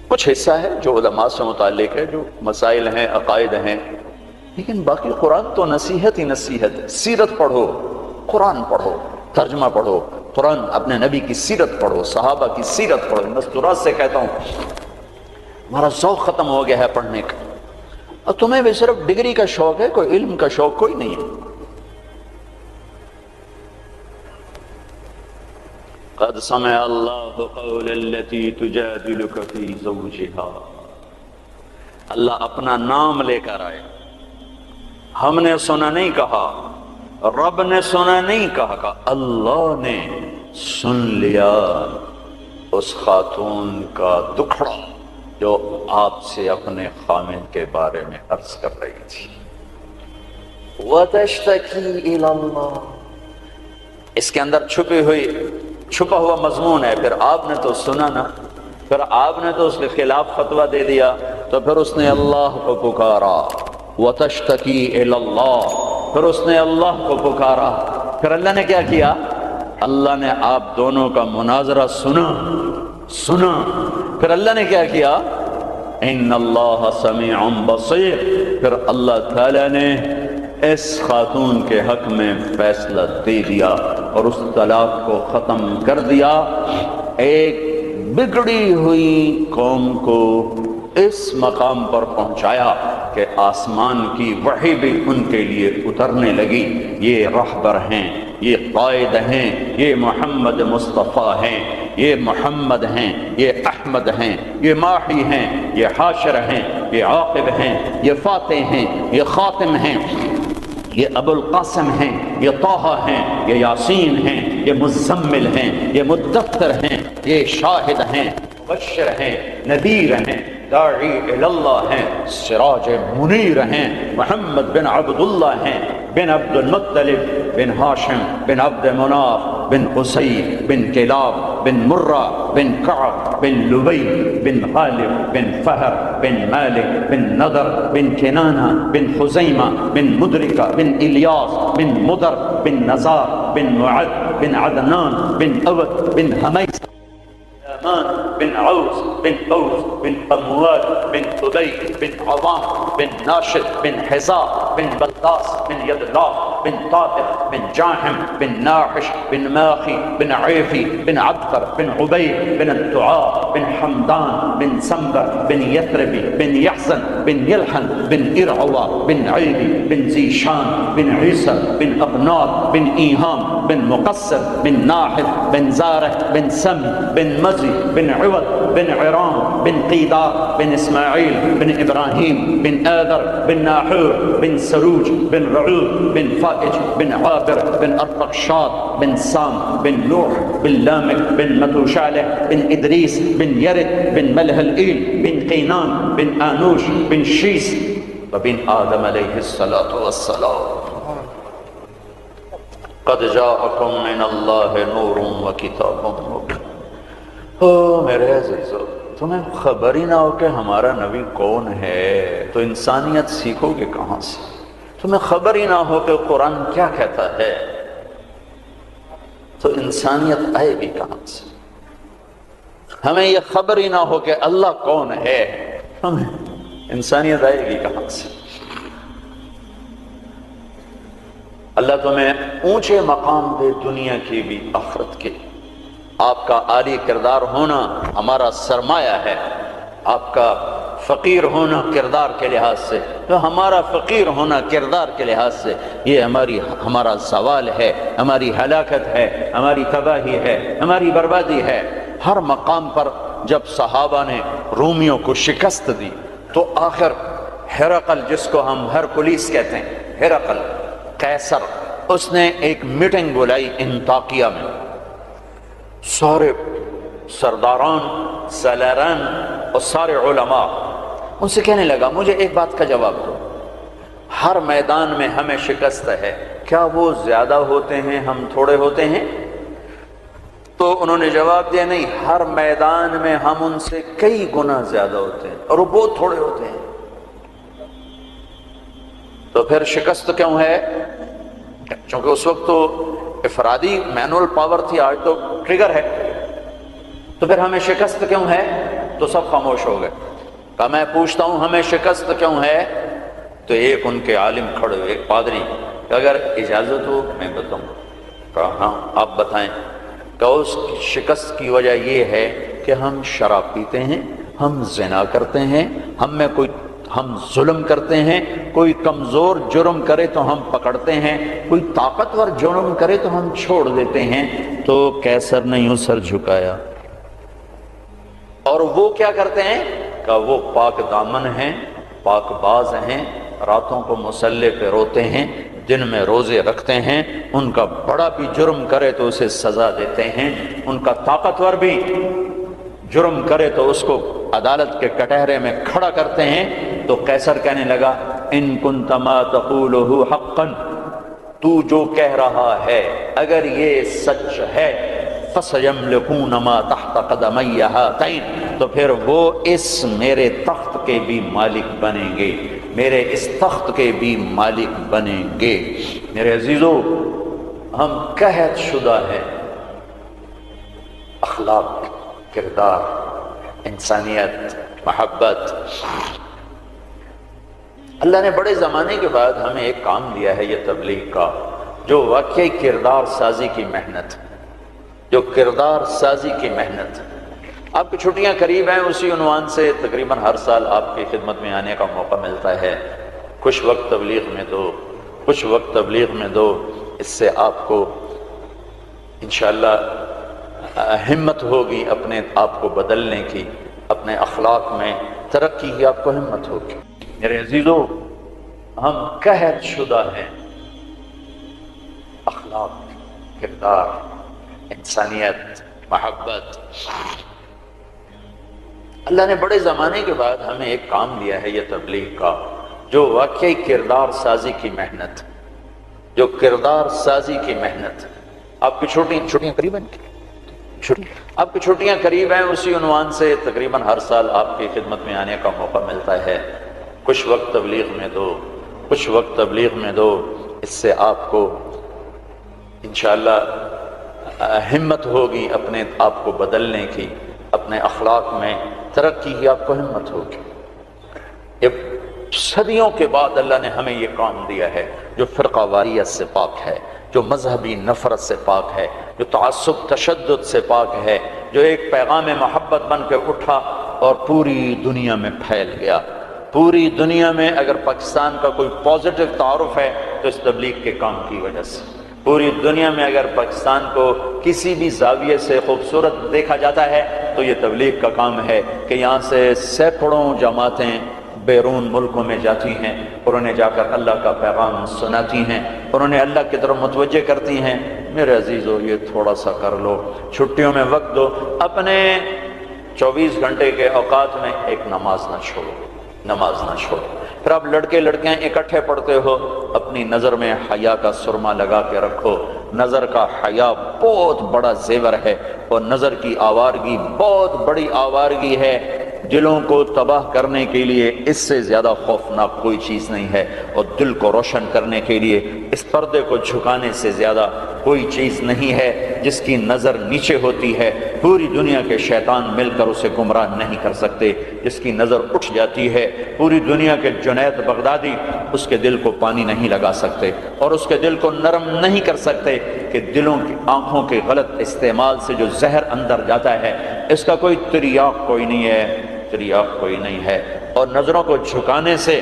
کچھ حصہ ہے جو علماء سے متعلق ہے، جو مسائل ہیں عقائد ہیں، لیکن باقی قرآن تو نصیحت ہی نصیحت ہے۔ سیرت پڑھو، قرآن پڑھو، ترجمہ پڑھو، قرآن اپنے نبی کی سیرت پڑھو، صحابہ کی سیرت پڑھو۔ مستورات سے کہتا ہوں ہمارا ذوق ختم ہو گیا ہے پڑھنے کا، اور تمہیں بھی صرف ڈگری کا شوق ہے، کوئی علم کا شوق کوئی نہیں ہے۔ قد سمع اللہ قول التی تجادلک فی زوجہا، اللہ اپنا نام لے کر آئے، ہم نے سنا نہیں کہا، رب نے سنا نہیں کہا، کہ اللہ نے سن لیا اس خاتون کا دکھڑا جو آپ سے اپنے خامن کے بارے میں عرض کر رہی تھی۔ وَتَشْتَكِي إِلَى اللَّهِ، اس کے اندر چھپا ہوا مضمون ہے۔ پھر آپ نے تو سنا نا، پھر آپ نے تو اس کے خلاف فتویٰ دے دیا، تو پھر اس نے اللہ کو پکارا، وَتَشْتَكِي إِلَى اللَّهِ، پھر اس نے اللہ کو پکارا۔ پھر اللہ نے کیا کیا؟ اللہ نے آپ دونوں کا مناظرہ سنا، پھر اللہ نے کیا کیا؟ ان اللہ سمیع بصیر، پھر اللہ تعالی نے اس خاتون کے حق میں فیصلہ دے دیا اور اس طلاق کو ختم کر دیا۔ ایک بگڑی ہوئی قوم کو اس مقام پر پہنچایا کہ آسمان کی وحی بھی ان کے لیے اترنے لگی۔ یہ رہبر ہیں، یہ قائد ہیں، یہ محمد مصطفیٰ ہیں، یہ محمد ہیں، یہ احمد ہیں، یہ ماحی ہیں، یہ حاشر ہیں، یہ عاقب ہیں، یہ فاتح ہیں، یہ خاتم ہیں، یہ ابو القاسم ہیں، یہ طٰہٰ ہیں، یہ یاسین ہیں، یہ مزمل ہیں، یہ مدثر ہیں، یہ شاہد ہیں، مبشر ہیں، نذیر ہیں، داعی اللہ ہیں، سراج منیر ہیں، محمد بن عبداللہ ہیں، بن عبد المطلب بن ہاشم بن عبد مناف بن قصي بن كلاب بن مرة بن كعب بن لبي بن غالب بن فهر بن مالك بن نضر بن كنانة بن خزيمة بن مدركة بن إلياس بن مضر بن نزار بن معد بن عدنان بن أود بن هميس بن عوس بن أوس بن أموال بن أبي بن عظام بن ناشد بن حزاء بن بلداس بن يدلاف بن طائف بن جاحم بن ناحش بن ماخي بن عيفي بن عبقر بن عبيد بن الدعاء بن حمدان بن سنبر بن يثربي بن يحزن بن يلحن بن إرعوى بن عيدي بن زيشان بن عيسى بن أبنار بن إيهام بن مقصر بن ناحل بن زارع بن سم بن مزي بن عوض بن عرام بن قيدار بن إسماعيل بن إبراهيم بن آذر بن ناحور بن سروج بن رعوب بن فائج بن عابر بن أرفقشاد بن سام بن نوح بن لامك بن متوشالح بن إدريس بن يرد بن ملهلئيل بن قينان بن آنوش بن شيس وبن آدم عليه الصلاة والسلام قد جاءكم من الله نور وكتاب مبين۔ میرے عزیزو، تمہیں خبر ہی نہ ہو کہ ہمارا نبی کون ہے تو انسانیت سیکھو گے کہاں سے؟ تمہیں خبر ہی نہ ہو کہ قرآن کیا کہتا ہے تو انسانیت آئے گی کہاں سے؟ ہمیں یہ خبر ہی نہ ہو کہ اللہ کون ہے، ہمیں انسانیت آئے گی کہاں سے؟ اللہ تمہیں اونچے مقام دے، دنیا کی بھی آخرت کی۔ آپ کا عالی کردار ہونا ہمارا سرمایہ ہے، آپ کا فقیر ہونا کردار کے لحاظ سے، تو ہمارا فقیر ہونا کردار کے لحاظ سے یہ ہمارا زوال ہے، ہماری ہلاکت ہے، ہماری تباہی ہے، ہماری بربادی ہے۔ ہر مقام پر جب صحابہ نے رومیوں کو شکست دی تو آخر ہرقل، جس کو ہم ہرکلیس کہتے ہیں، ہرقل قیصر، اس نے ایک میٹنگ بلائی انطاکیہ میں، سارے سرداران، سالاران اور سارے علماء، ان سے کہنے لگا مجھے ایک بات کا جواب دو، ہر میدان میں ہمیں شکست ہے، کیا وہ زیادہ ہوتے ہیں ہم تھوڑے ہوتے ہیں؟ تو انہوں نے جواب دیا نہیں، ہر میدان میں ہم ان سے کئی گنا زیادہ ہوتے ہیں اور وہ بہت تھوڑے ہوتے ہیں۔ تو پھر شکست کیوں ہے؟ چونکہ اس وقت تو افرادی مینول پاور تھی، آج تو ٹریگر ہے۔ تو پھر ہمیں شکست کیوں ہے؟ تو سب خاموش ہو گئے۔ کہا میں پوچھتا ہوں ہمیں شکست کیوں ہے؟ تو ایک ان کے عالم کھڑے ہوئے، ایک پادری، کہ اگر اجازت ہو میں بتاؤں۔ کہا ہاں آپ بتائیں۔ کہ اس شکست کی وجہ یہ ہے کہ ہم شراب پیتے ہیں، ہم زنا کرتے ہیں، ہم ظلم کرتے ہیں، کوئی کمزور جرم کرے تو ہم پکڑتے ہیں، کوئی طاقتور جرم کرے تو ہم چھوڑ دیتے ہیں۔ تو قیصر نے یوں سر جھکایا۔ اور وہ کیا کرتے ہیں؟ کہ وہ پاک دامن ہیں، پاک باز ہیں، راتوں کو مصلے پہ روتے ہیں، دن میں روزے رکھتے ہیں، ان کا بڑا بھی جرم کرے تو اسے سزا دیتے ہیں، ان کا طاقتور بھی جرم کرے تو اس کو عدالت کے کٹہرے میں کھڑا کرتے ہیں۔ تو قیصر کہنے لگا ان کنت ما تقوله حقا، تو جو کہہ رہا ہے اگر یہ سچ ہے، فسيملكون ما تحت قدمي هاتين، تو پھر وہ اس میرے تخت کے بھی مالک بنیں گے، میرے اس تخت کے بھی مالک بنیں گے۔ میرے عزیزو، ہم قحط شدہ ہیں، اخلاق، کردار، انسانیت، محبت۔ اللہ نے بڑے زمانے کے بعد ہمیں ایک کام دیا ہے یہ تبلیغ کا، جو واقعی کردار سازی کی محنت، جو کردار سازی کی محنت۔ آپ کی چھٹیاں قریب ہیں، اسی عنوان سے تقریباً ہر سال آپ کی خدمت میں آنے کا موقع ملتا ہے۔ کچھ وقت تبلیغ میں دو، اس سے آپ کو انشاءاللہ ہمت ہوگی اپنے آپ کو بدلنے کی، اپنے اخلاق میں ترقی کی آپ کو ہمت ہوگی۔ میرے عزیزو، ہم قحط شدہ ہیں، اخلاق، کردار، انسانیت، محبت۔ اللہ نے بڑے زمانے کے بعد ہمیں ایک کام دیا ہے یہ تبلیغ کا، جو واقعی کردار سازی کی محنت، جو کردار سازی کی محنت۔ آپ کی چھٹیاں قریب ہیں، آپ کی چھٹیاں قریب ہیں، اسی عنوان سے تقریباً ہر سال آپ کی خدمت میں آنے کا موقع ملتا ہے۔ کچھ وقت تبلیغ میں دو، کچھ وقت تبلیغ میں دو، اس سے آپ کو انشاءاللہ ہمت ہوگی اپنے آپ کو بدلنے کی، اپنے اخلاق میں ترقی کی آپ کو ہمت ہوگی۔ یہ صدیوں کے بعد اللہ نے ہمیں یہ کام دیا ہے جو فرقہ واریت سے پاک ہے، جو مذہبی نفرت سے پاک ہے، جو تعصب تشدد سے پاک ہے، جو ایک پیغام محبت بن کے اٹھا اور پوری دنیا میں پھیل گیا۔ پوری دنیا میں اگر پاکستان کا کوئی پازیٹو تعارف ہے تو اس تبلیغ کے کام کی وجہ سے، پوری دنیا میں اگر پاکستان کو کسی بھی زاویے سے خوبصورت دیکھا جاتا ہے تو یہ تبلیغ کا کام ہے کہ یہاں سے سینکڑوں جماعتیں بیرون ملکوں میں جاتی ہیں اور انہیں جا کر اللہ کا پیغام سناتی ہیں اور انہیں اللہ کی طرف متوجہ کرتی ہیں۔ میرے عزیزو، یہ تھوڑا سا کر لو، چھٹیوں میں وقت دو، اپنے 24 گھنٹے کے اوقات میں ایک نماز نہ چھوڑو، نماز نہ چھوڑو۔ پھر آپ لڑکے لڑکیاں اکٹھے پڑھتے ہو، اپنی نظر میں حیا کا سرما لگا کے رکھو۔ نظر کا حیا بہت بڑا زیور ہے اور نظر کی آوارگی بہت بڑی آوارگی ہے۔ دلوں کو تباہ کرنے کے لیے اس سے زیادہ خوفناک کوئی چیز نہیں ہے، اور دل کو روشن کرنے کے لیے اس پردے کو جھکانے سے زیادہ کوئی چیز نہیں ہے۔ جس کی نظر نیچے ہوتی ہے پوری دنیا کے شیطان مل کر اسے گمراہ نہیں کر سکتے، جس کی نظر اٹھ جاتی ہے پوری دنیا کے جنید بغدادی اس کے دل کو پانی نہیں لگا سکتے اور اس کے دل کو نرم نہیں کر سکتے کہ دلوں کی آنکھوں کے غلط استعمال سے جو زہر اندر جاتا ہے اس کا کوئی تریاق کوئی نہیں ہے، تریاق کوئی نہیں ہے۔ اور نظروں کو جھکانے سے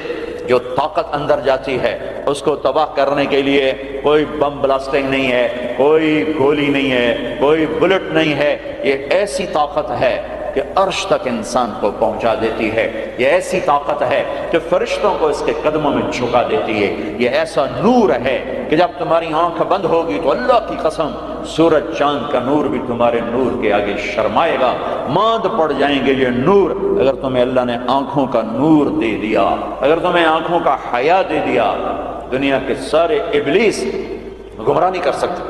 جو طاقت اندر جاتی ہے اس کو تباہ کرنے کے لیے کوئی بم بلاسٹنگ نہیں ہے، کوئی گولی نہیں ہے، کوئی بلٹ نہیں ہے۔ یہ ایسی طاقت ہے کہ عرش تک انسان کو پہنچا دیتی ہے، یہ ایسی طاقت ہے کہ فرشتوں کو اس کے قدموں میں جھکا دیتی ہے۔ یہ ایسا نور ہے کہ جب تمہاری آنکھ بند ہوگی تو اللہ کی قسم سورج چاند کا نور بھی تمہارے نور کے آگے شرمائے گا، ماند پڑ جائیں گے یہ نور۔ اگر تمہیں اللہ نے آنکھوں کا نور دے دیا، اگر تمہیں آنکھوں کا حیا دے دیا، دنیا کے سارے ابلیس گمراہ نہیں کر سکتے۔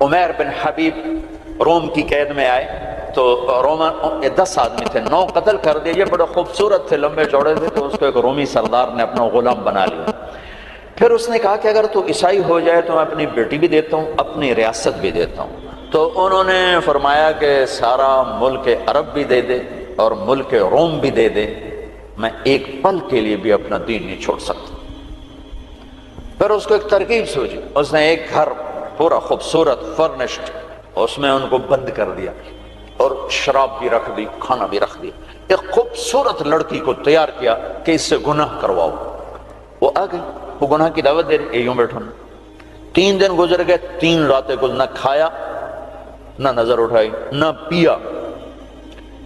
عمیر بن حبیب روم کی قید میں آئے تو رومن 10 آدمی تھے، 9 قتل کر دیے، یہ بڑے خوبصورت تھے، لمبے چوڑے تھے، تو اس کو ایک رومی سردار نے اپنا غلام بنا لیا۔ پھر اس نے کہا کہ اگر تو عیسائی ہو جائے تو میں اپنی بیٹی بھی دیتا ہوں، اپنی ریاست بھی دیتا ہوں۔ تو انہوں نے فرمایا کہ سارا ملک عرب بھی دے دے اور ملک روم بھی دے دے، میں ایک پل کے لیے بھی اپنا دین نہیں چھوڑ سکتا۔ پھر اس کو ایک ترکیب سوچی، اس نے ایک گھر پورا خوبصورت فرنشڈ، اس میں ان کو بند کر دیا اور شراب بھی رکھ دی، کھانا بھی رکھ دیا، ایک خوبصورت لڑکی کو تیار کیا کہ اس سے گناہ کرواؤ۔ وہ آ گئی، وہ گناہ کی دعوت دے رہی، یوں بیٹھو۔ 3 دن گزر گئے، 3 راتیں کچھ نہ کھایا، نہ نظر اٹھائی، نہ پیا۔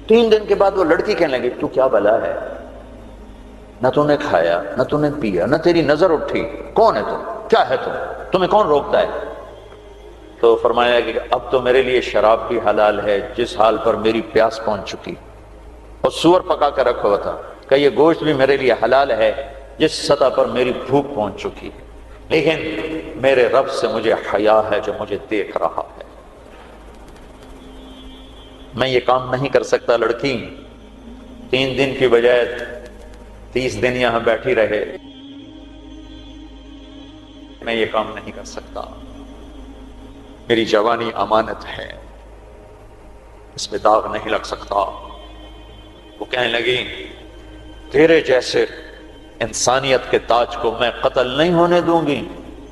3 دن کے بعد وہ لڑکی کہنے لگی، تو کیا بلا ہے؟ نہ تو نے کھایا، نہ تو نے پیا، نہ تیری نظر اٹھی، کون ہے تم؟ کیا ہے تم؟ تمہیں کون روکتا ہے؟ تو فرمایا کہ اب تو میرے لیے شراب بھی حلال ہے جس حال پر میری پیاس پہنچ چکی، اور سور پکا کر رکھا ہوا تھا کہ یہ گوشت بھی میرے لیے حلال ہے جس سطح پر میری بھوک پہنچ چکی، لیکن میرے رب سے مجھے حیا ہے جو مجھے دیکھ رہا ہے، میں یہ کام نہیں کر سکتا۔ لڑکی 3 دن کی بجائے 30 دن یہاں بیٹھی رہے، میں یہ کام نہیں کر سکتا، میری جوانی امانت ہے، اس میں داغ نہیں لگ سکتا۔ وہ کہنے لگی، تیرے جیسے انسانیت کے تاج کو میں قتل نہیں ہونے دوں گی،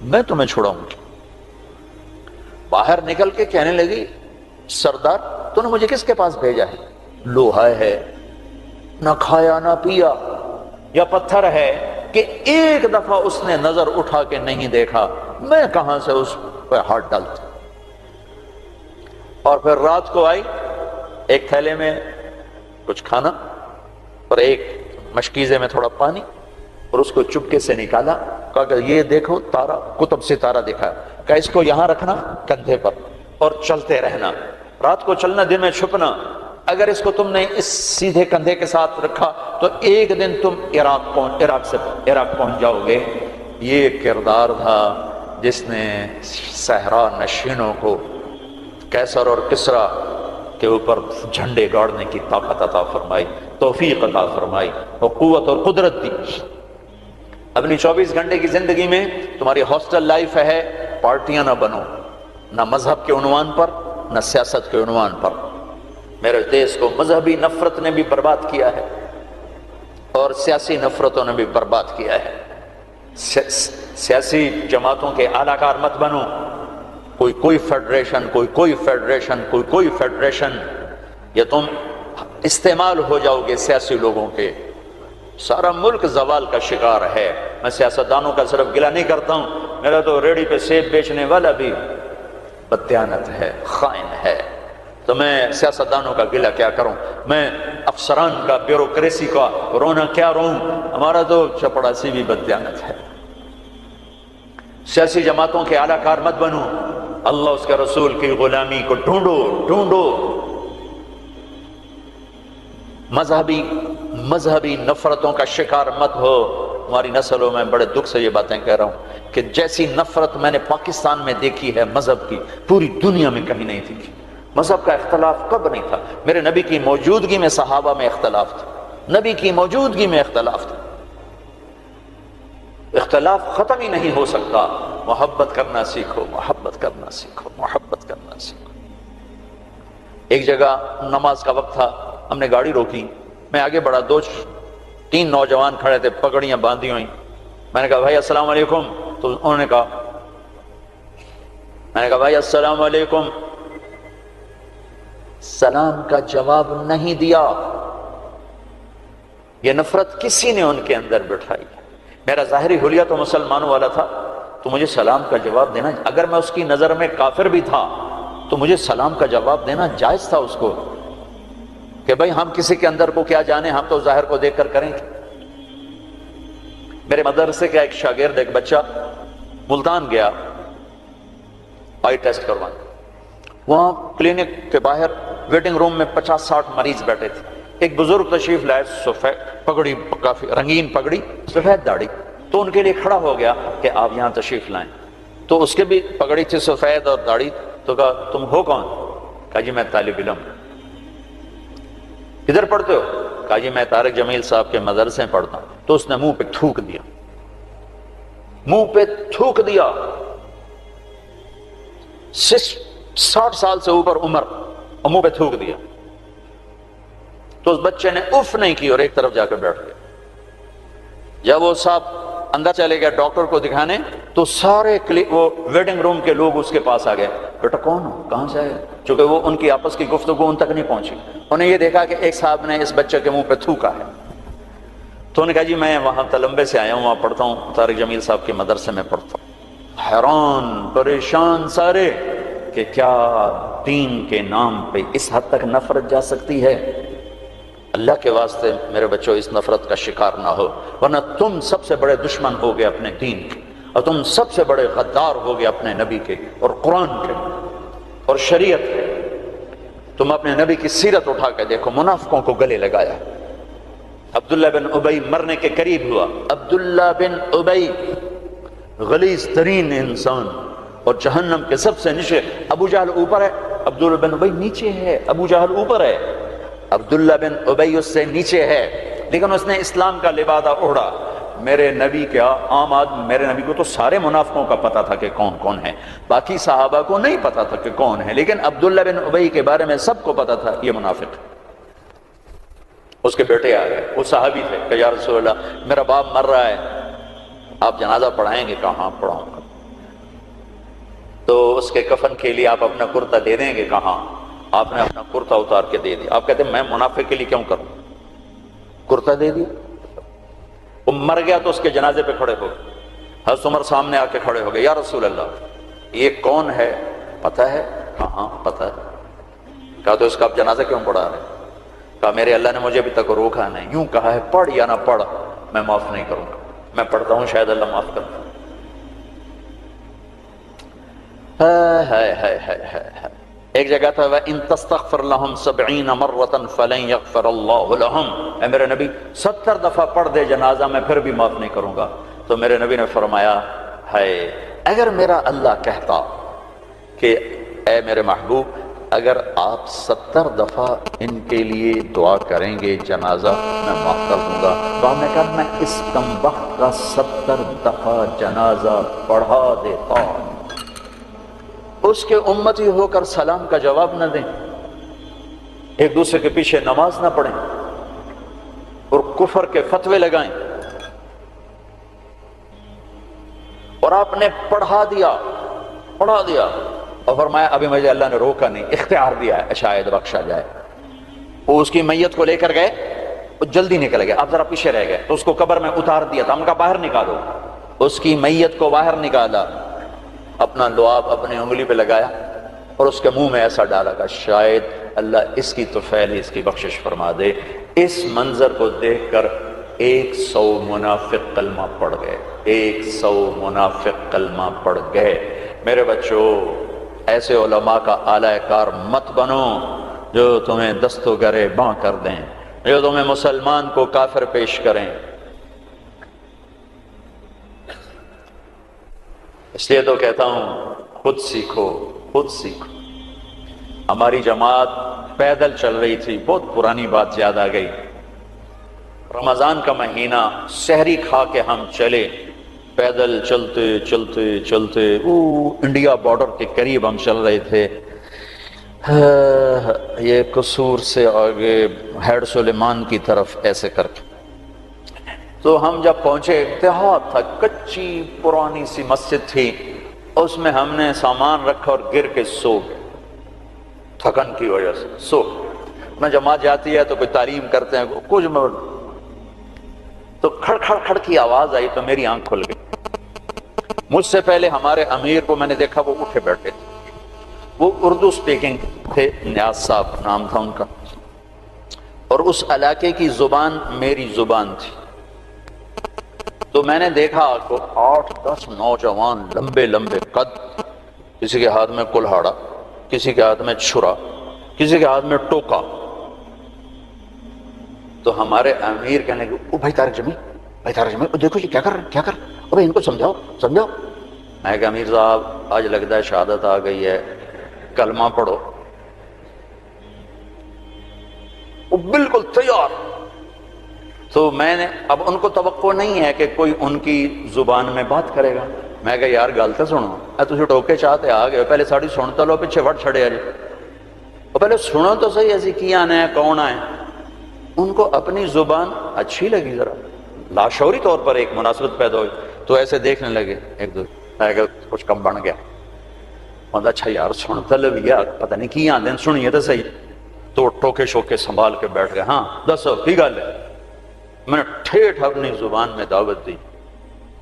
میں تمہیں چھڑاؤں گی۔ باہر نکل کے کہنے لگی، سردار تو نے مجھے کس کے پاس بھیجا ہے؟ لوہا ہے، نہ کھایا نہ پیا، یا پتھر ہے کہ ایک دفعہ اس نے نظر اٹھا کے نہیں دیکھا، میں کہاں سے اس پہ ہاتھ ڈالتا؟ اور پھر رات کو آئی، ایک تھیلے میں کچھ کھانا اور ایک مشکیزے میں تھوڑا پانی، اور اس کو چپکے سے نکالا، کہا کہ یہ دیکھو تارا، قطب ستارہ دکھا، کہ اس کو یہاں رکھنا کندھے پر اور چلتے رہنا، رات کو چلنا، دن میں چھپنا۔ اگر اس کو تم نے اس سیدھے کندھے کے ساتھ رکھا تو ایک دن تم عراق پہنچ جاؤ گے۔ یہ کردار تھا جس نے صحرا نشینوں کو کیسر اور کسرا کے اوپر جھنڈے گاڑنے کی طاقت عطا فرمائی، توفیق عطا فرمائی اور قوت اور قدرت دی۔ اپنی 24 گھنٹے کی زندگی میں تمہاری ہاسٹل لائف ہے، پارٹیاں نہ بنو، نہ مذہب کے عنوان پر نہ سیاست کے عنوان پر۔ میرے دیش کو مذہبی نفرت نے بھی برباد کیا ہے اور سیاسی نفرتوں نے بھی برباد کیا ہے۔ سیاسی جماعتوں کے اعلی کار مت بنو، کوئی فیڈریشن، کوئی فیڈریشن، یا تم استعمال ہو جاؤ گے سیاسی لوگوں کے۔ سارا ملک زوال کا شکار ہے۔ میں سیاستدانوں کا صرف گلہ نہیں کرتا ہوں، میرا تو ریڑھی پہ سیب بیچنے والا بھی بددیانت ہے، خائن ہے، تو میں سیاستدانوں کا گلہ کیا کروں؟ میں افسران کا، بیوروکریسی کا رونا کیا روں؟ ہمارا تو چپڑاسی بھی بددیانت ہے۔ سیاسی جماعتوں کے اعلی کار مت بنو، اللہ اس کے رسول کی غلامی کو ڈھونڈو۔ مذہبی نفرتوں کا شکار مت ہو۔ ہماری نسلوں میں بڑے دکھ سے یہ باتیں کہہ رہا ہوں کہ جیسی نفرت میں نے پاکستان میں دیکھی ہے مذہب کی، پوری دنیا میں کہیں نہیں دیکھی۔ مذہب کا اختلاف کب نہیں تھا؟ میرے نبی کی موجودگی میں صحابہ میں اختلاف تھا، نبی کی موجودگی میں اختلاف تھا۔ اختلاف ختم ہی نہیں ہو سکتا۔ محبت کرنا سیکھو، محبت کرنا سیکھو، محبت کرنا سیکھو۔ ایک جگہ نماز کا وقت تھا، ہم نے گاڑی روکی، میں آگے بڑھا، 2-3 نوجوان کھڑے تھے، پگڑیاں باندھی ہوئی۔ میں نے کہا بھائی السلام علیکم، تو انہوں نے کہا، میں نے کہا بھائی السلام علیکم، سلام کا جواب نہیں دیا۔ یہ نفرت کسی نے ان کے اندر بٹھائی۔ میرا ظاہری حلیہ تو مسلمانوں والا تھا، تو مجھے سلام کا جواب دینا، اگر میں اس کی نظر میں کافر بھی تھا تو مجھے سلام کا جواب دینا جائز تھا اس کو، کہ بھئی ہم کسی کے اندر کو کیا جانے، ہم تو ظاہر کو دیکھ کر کریں گے۔ میرے مدرسے کا ایک شاگرد، ایک بچہ ملتان گیا آئی ٹیسٹ کروانے، وہاں کلینک کے باہر ویٹنگ روم میں 50-60 مریض بیٹھے تھے۔ ایک بزرگ تشریف لائے، سفید پگڑی، کافی رنگین پگڑی، سفید داڑھی، تو ان کے لیے کھڑا ہو گیا کہ آپ یہاں تشریف لائیں۔ تو اس کے بھی پگڑی تھی سفید اور داڑھی، تو کہا تم ہو کون؟ کہا جی میں طالب علم۔ کدھر پڑھتے ہو؟ کہا جی میں طارق جمیل صاحب کے مدرسے میں پڑھتا ہوں۔ تو اس نے منہ پہ تھوک دیا، منہ پہ تھوک دیا۔ 60 سال سے اوپر عمر، اور منہ پہ تھوک دیا۔ تو اس بچے نے اف نہیں کی اور ایک طرف جا کر بیٹھ گیا۔ جب وہ صاحب اندر چلے گیا ڈاکٹر کو دکھانے، تو سارے وہ ویٹنگ روم کے لوگ اس کے پاس آ گئے، بیٹا کون ہو، کہاں سے آئے؟ چونکہ وہ ان کی آپس کی گفتگو ان تک نہیں پہنچی، انہوں نے یہ دیکھا کہ ایک صاحب نے اس بچے کے منہ پہ تھوکا ہے۔ تو انہوں نے کہا جی میں وہاں تلمبے سے آیا ہوں، وہاں پڑھتا ہوں، طارق جمیل صاحب کے مدرسے میں پڑھتا ہوں۔ حیران پریشان سارے کہ کیا دین کے نام پہ اس حد تک نفرت جا سکتی ہے؟ اللہ کے واسطے میرے بچوں اس نفرت کا شکار نہ ہو، ورنہ تم سب سے بڑے دشمن ہوگے اپنے دین کے، اور تم سب سے بڑے غدار ہوگے اپنے نبی کے اور قرآن کے اور شریعت کے۔ تم اپنے نبی کی سیرت اٹھا کے دیکھو، منافقوں کو گلے لگایا۔ عبداللہ بن ابی مرنے کے قریب ہوا۔ عبداللہ بن ابی غلیظ ترین انسان اور جہنم کے سب سے نیچے۔ ابو جہل اوپر ہے، عبداللہ بن ابی نیچے ہے۔ ابو جہل اوپر ہے، عبداللہ بن ابی اس سے نیچے ہے، لیکن اس نے اسلام کا لبادہ اوڑھا۔ میرے نبی کیا عام آدمی، میرے نبی کو تو سارے منافقوں کا پتہ تھا کہ کون کون ہے، باقی صحابہ کو نہیں پتہ تھا کہ کون ہے، لیکن عبداللہ بن ابی کے بارے میں سب کو پتہ تھا یہ منافق ہے۔ اس کے بیٹے آ گئے، وہ صحابی تھے، کہ یا رسول اللہ میرا باپ مر رہا ہے، آپ جنازہ پڑھائیں گے؟ کہا ہاں پڑھاؤں گا۔ تو اس کے کفن کے لیے آپ اپنا کرتا دے دیں گے؟ کہا۔ آپ نے اپنا کرتا اتار کے دے دیا۔ آپ کہتے ہیں میں منافق کے لیے کیوں کروں، کرتا دے دیا۔ وہ مر گیا تو اس کے جنازے پہ کھڑے ہو گئے، حضرت عمر سامنے آ کے کھڑے ہو گئے، یا رسول اللہ یہ کون ہے، پتہ ہے؟ کہا ہاں پتہ ہے۔ کہا تو اس کا آپ جنازہ کیوں پڑھا رہے؟ کہا میرے اللہ نے مجھے ابھی تک روکا نہیں، یوں کہا ہے پڑھ یا نہ پڑھ میں معاف نہیں کروں گا، میں پڑھتا ہوں شاید اللہ معاف کر دے۔ ایک جگہ تھا وَإِن تَسْتَغْفِرْ لَهُمْ 70 مَرَّةً فَلَن يَغْفِرَ اللَّهُ لَهُمْ، اے میرے نبی 70 دفعہ پڑھ دے جنازہ میں پھر بھی معاف نہیں کروں گا۔ تو میرے نبی نے فرمایا ہے اگر میرا اللہ کہتا کہ اے میرے محبوب اگر آپ 70 دفعہ ان کے لیے دعا کریں گے جنازہ میں معاف کر دوں گا، تو آپ نے کہا میں اس کم وقت کا 70 دفعہ جنازہ پڑھا دیتا، اس کے امتی ہو کر سلام کا جواب نہ دیں، ایک دوسرے کے پیچھے نماز نہ پڑھیں اور کفر کے فتوے لگائیں، اور آپ نے پڑھا دیا اور فرمایا ابھی مجھے اللہ نے روکا نہیں، اختیار دیا ہے شاید بخشا جائے۔ وہ اس کی میت کو لے کر گئے، وہ جلدی نکل گئے، آپ ذرا پیچھے رہ گئے تو اس کو قبر میں اتار دیا تھا، ہم کہا باہر نکالو، اس کی میت کو باہر نکالا، اپنا لعاب اپنی انگلی پہ لگایا اور اس کے منہ میں ایسا ڈالا کہ شاید اللہ اس کی طفیل اس کی بخشش فرما دے۔ اس منظر کو دیکھ کر 100 منافق کلمہ پڑھ گئے، 100 منافق کلمہ پڑھ گئے۔ میرے بچوں، ایسے علماء کا اعلی کار مت بنو جو تمہیں دست و گرے باں کر دیں، جو تمہیں مسلمان کو کافر پیش کریں۔ اس لیے تو کہتا ہوں خود سیکھو، خود سیکھو۔ ہماری جماعت پیدل چل رہی تھی، بہت پرانی بات یاد آ گئی، رمضان کا مہینہ، سحری کھا کے ہم چلے، پیدل چلتے چلتے چلتے انڈیا بارڈر کے قریب ہم چل رہے تھے، یہ قصور سے آگے ہیڈ سلیمان کی طرف ایسے کر کے، تو ہم جب پہنچے دیہات تھا، کچی پرانی سی مسجد تھی، اس میں ہم نے سامان رکھا اور گر کے سو گئے، تھکن کی وجہ سے سو۔ میں جماعت جاتی ہے تو کوئی تعلیم کرتے ہیں کچھ، تو کھڑ کھڑ کھڑ کی آواز آئی تو میری آنکھ کھل گئی۔ مجھ سے پہلے ہمارے امیر کو میں نے دیکھا، وہ اٹھے بیٹھے تھے، وہ اردو سپیکنگ تھے، نیاز صاحب نام تھا ان کا، اور اس علاقے کی زبان میری زبان تھی۔ تو میں نے دیکھا کہ 8-10 نوجوان لمبے لمبے قد، کسی کے ہاتھ میں کلہاڑا، کسی کے ہاتھ میں چھرا، کسی کے ہاتھ میں ٹوکا۔ تو ہمارے امیر کہنے لگے او بھائی طارق جمیل، دیکھو یہ کیا کر رہے ہیں، ان کو سمجھاؤ۔ میں کہا امیر صاحب آج لگتا ہے شہادت آ گئی ہے، کلمہ پڑھو۔ وہ بالکل تیار۔ تو میں نے اب ان کو توقع نہیں ہے کہ کوئی ان کی زبان میں بات کرے گا، میں کہا یار گل تو سنو، تسی ٹوکے چاہتے آ گئے، پہلے ساڑی سنتا لو، پیچھے وٹ چھڑے آ جی، وہ پہلے سنو تو صحیح ایسی کی آنا ہے، کون آئے۔ ان کو اپنی زبان اچھی لگی، ذرا لاشعوری طور پر ایک مناسبت پیدا ہوئی، تو ایسے دیکھنے لگے ایک دو، میں کہا کچھ کم بن گیا، مطلب اچھا یار سنتا لگیا، پتہ نہیں کی آندے ہیں، سنیے تو صحیح۔ تو ٹوکے شوکے سنبھال کے بیٹھ گئے، ہاں دسو کی گل ہے۔ میں نے ٹھیٹھ اپنی زبان میں دعوت دی،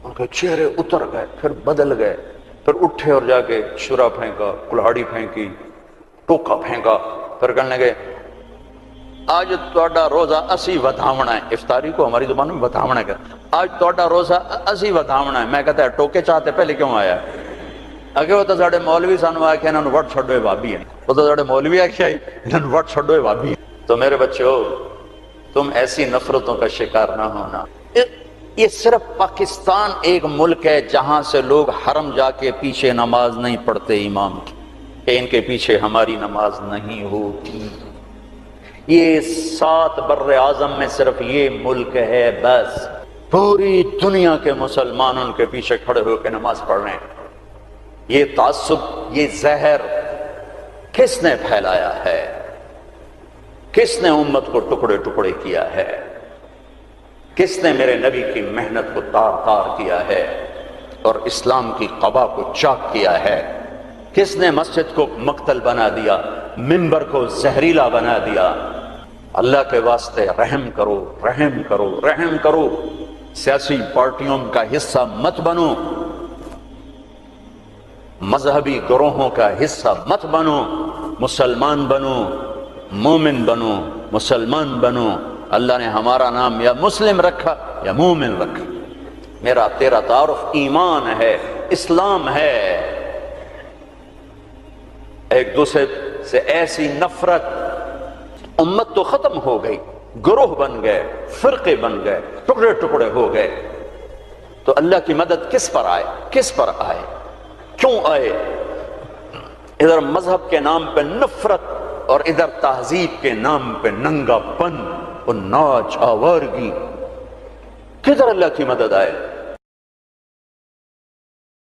ان کے چہرے اتر گئے، پھر بدل گئے، پھر اٹھے اور جا کے شرا پھینکا، کلہاڑی پھینکی، ٹوکا پھینکا، پھر کہنے لگے آج تہاڈا روزہ اسی ودھاونا ہے، افطاری کو ہماری زبان میں ودھاونا ہے، آج تہاڈا روزہ اسی ودھاونا ہے۔ میں کہتا ہے ٹوکے چاہتے پہلے کیوں آیا؟ اگے وہ تو ساڈے مولوی سانو آ کے انہوں نے وٹ چھڈو بھابی ہیں، وہ تو ساڈے مولوی آ کے انہوں نے وٹ چھڈو بھابی ہیں۔ تو میرے بچوں تم ایسی نفرتوں کا شکار نہ ہونا۔ یہ صرف پاکستان ایک ملک ہے جہاں سے لوگ حرم جا کے پیچھے نماز نہیں پڑھتے امام کی، کہ ان کے پیچھے ہماری نماز نہیں ہوتی۔ یہ 7 بر اعظم میں صرف یہ ملک ہے، بس پوری دنیا کے مسلمان ان کے پیچھے کھڑے ہو کے نماز پڑھ رہے ہیں۔ یہ تعصب، یہ زہر کس نے پھیلایا ہے؟ کس نے امت کو ٹکڑے ٹکڑے کیا ہے؟ کس نے میرے نبی کی محنت کو تار تار کیا ہے اور اسلام کی قبا کو چاک کیا ہے؟ کس نے مسجد کو مقتل بنا دیا، منبر کو زہریلا بنا دیا؟ اللہ کے واسطے رحم کرو، رحم کرو، رحم کرو۔ سیاسی پارٹیوں کا حصہ مت بنو، مذہبی گروہوں کا حصہ مت بنو، مسلمان بنو، مومن بنو، مسلمان بنو۔ اللہ نے ہمارا نام یا مسلم رکھا یا مومن رکھا۔ میرا تیرا تعارف ایمان ہے، اسلام ہے۔ ایک دوسرے سے ایسی نفرت، امت تو ختم ہو گئی، گروہ بن گئے، فرقے بن گئے، ٹکڑے ٹکڑے ہو گئے، تو اللہ کی مدد کس پر آئے؟ کس پر آئے؟ کیوں آئے؟ ادھر مذہب کے نام پہ نفرت اور ادھر تہذیب کے نام پہ ننگا پن اور ناچ آوارگی، کدھر اللہ کی مدد آئے؟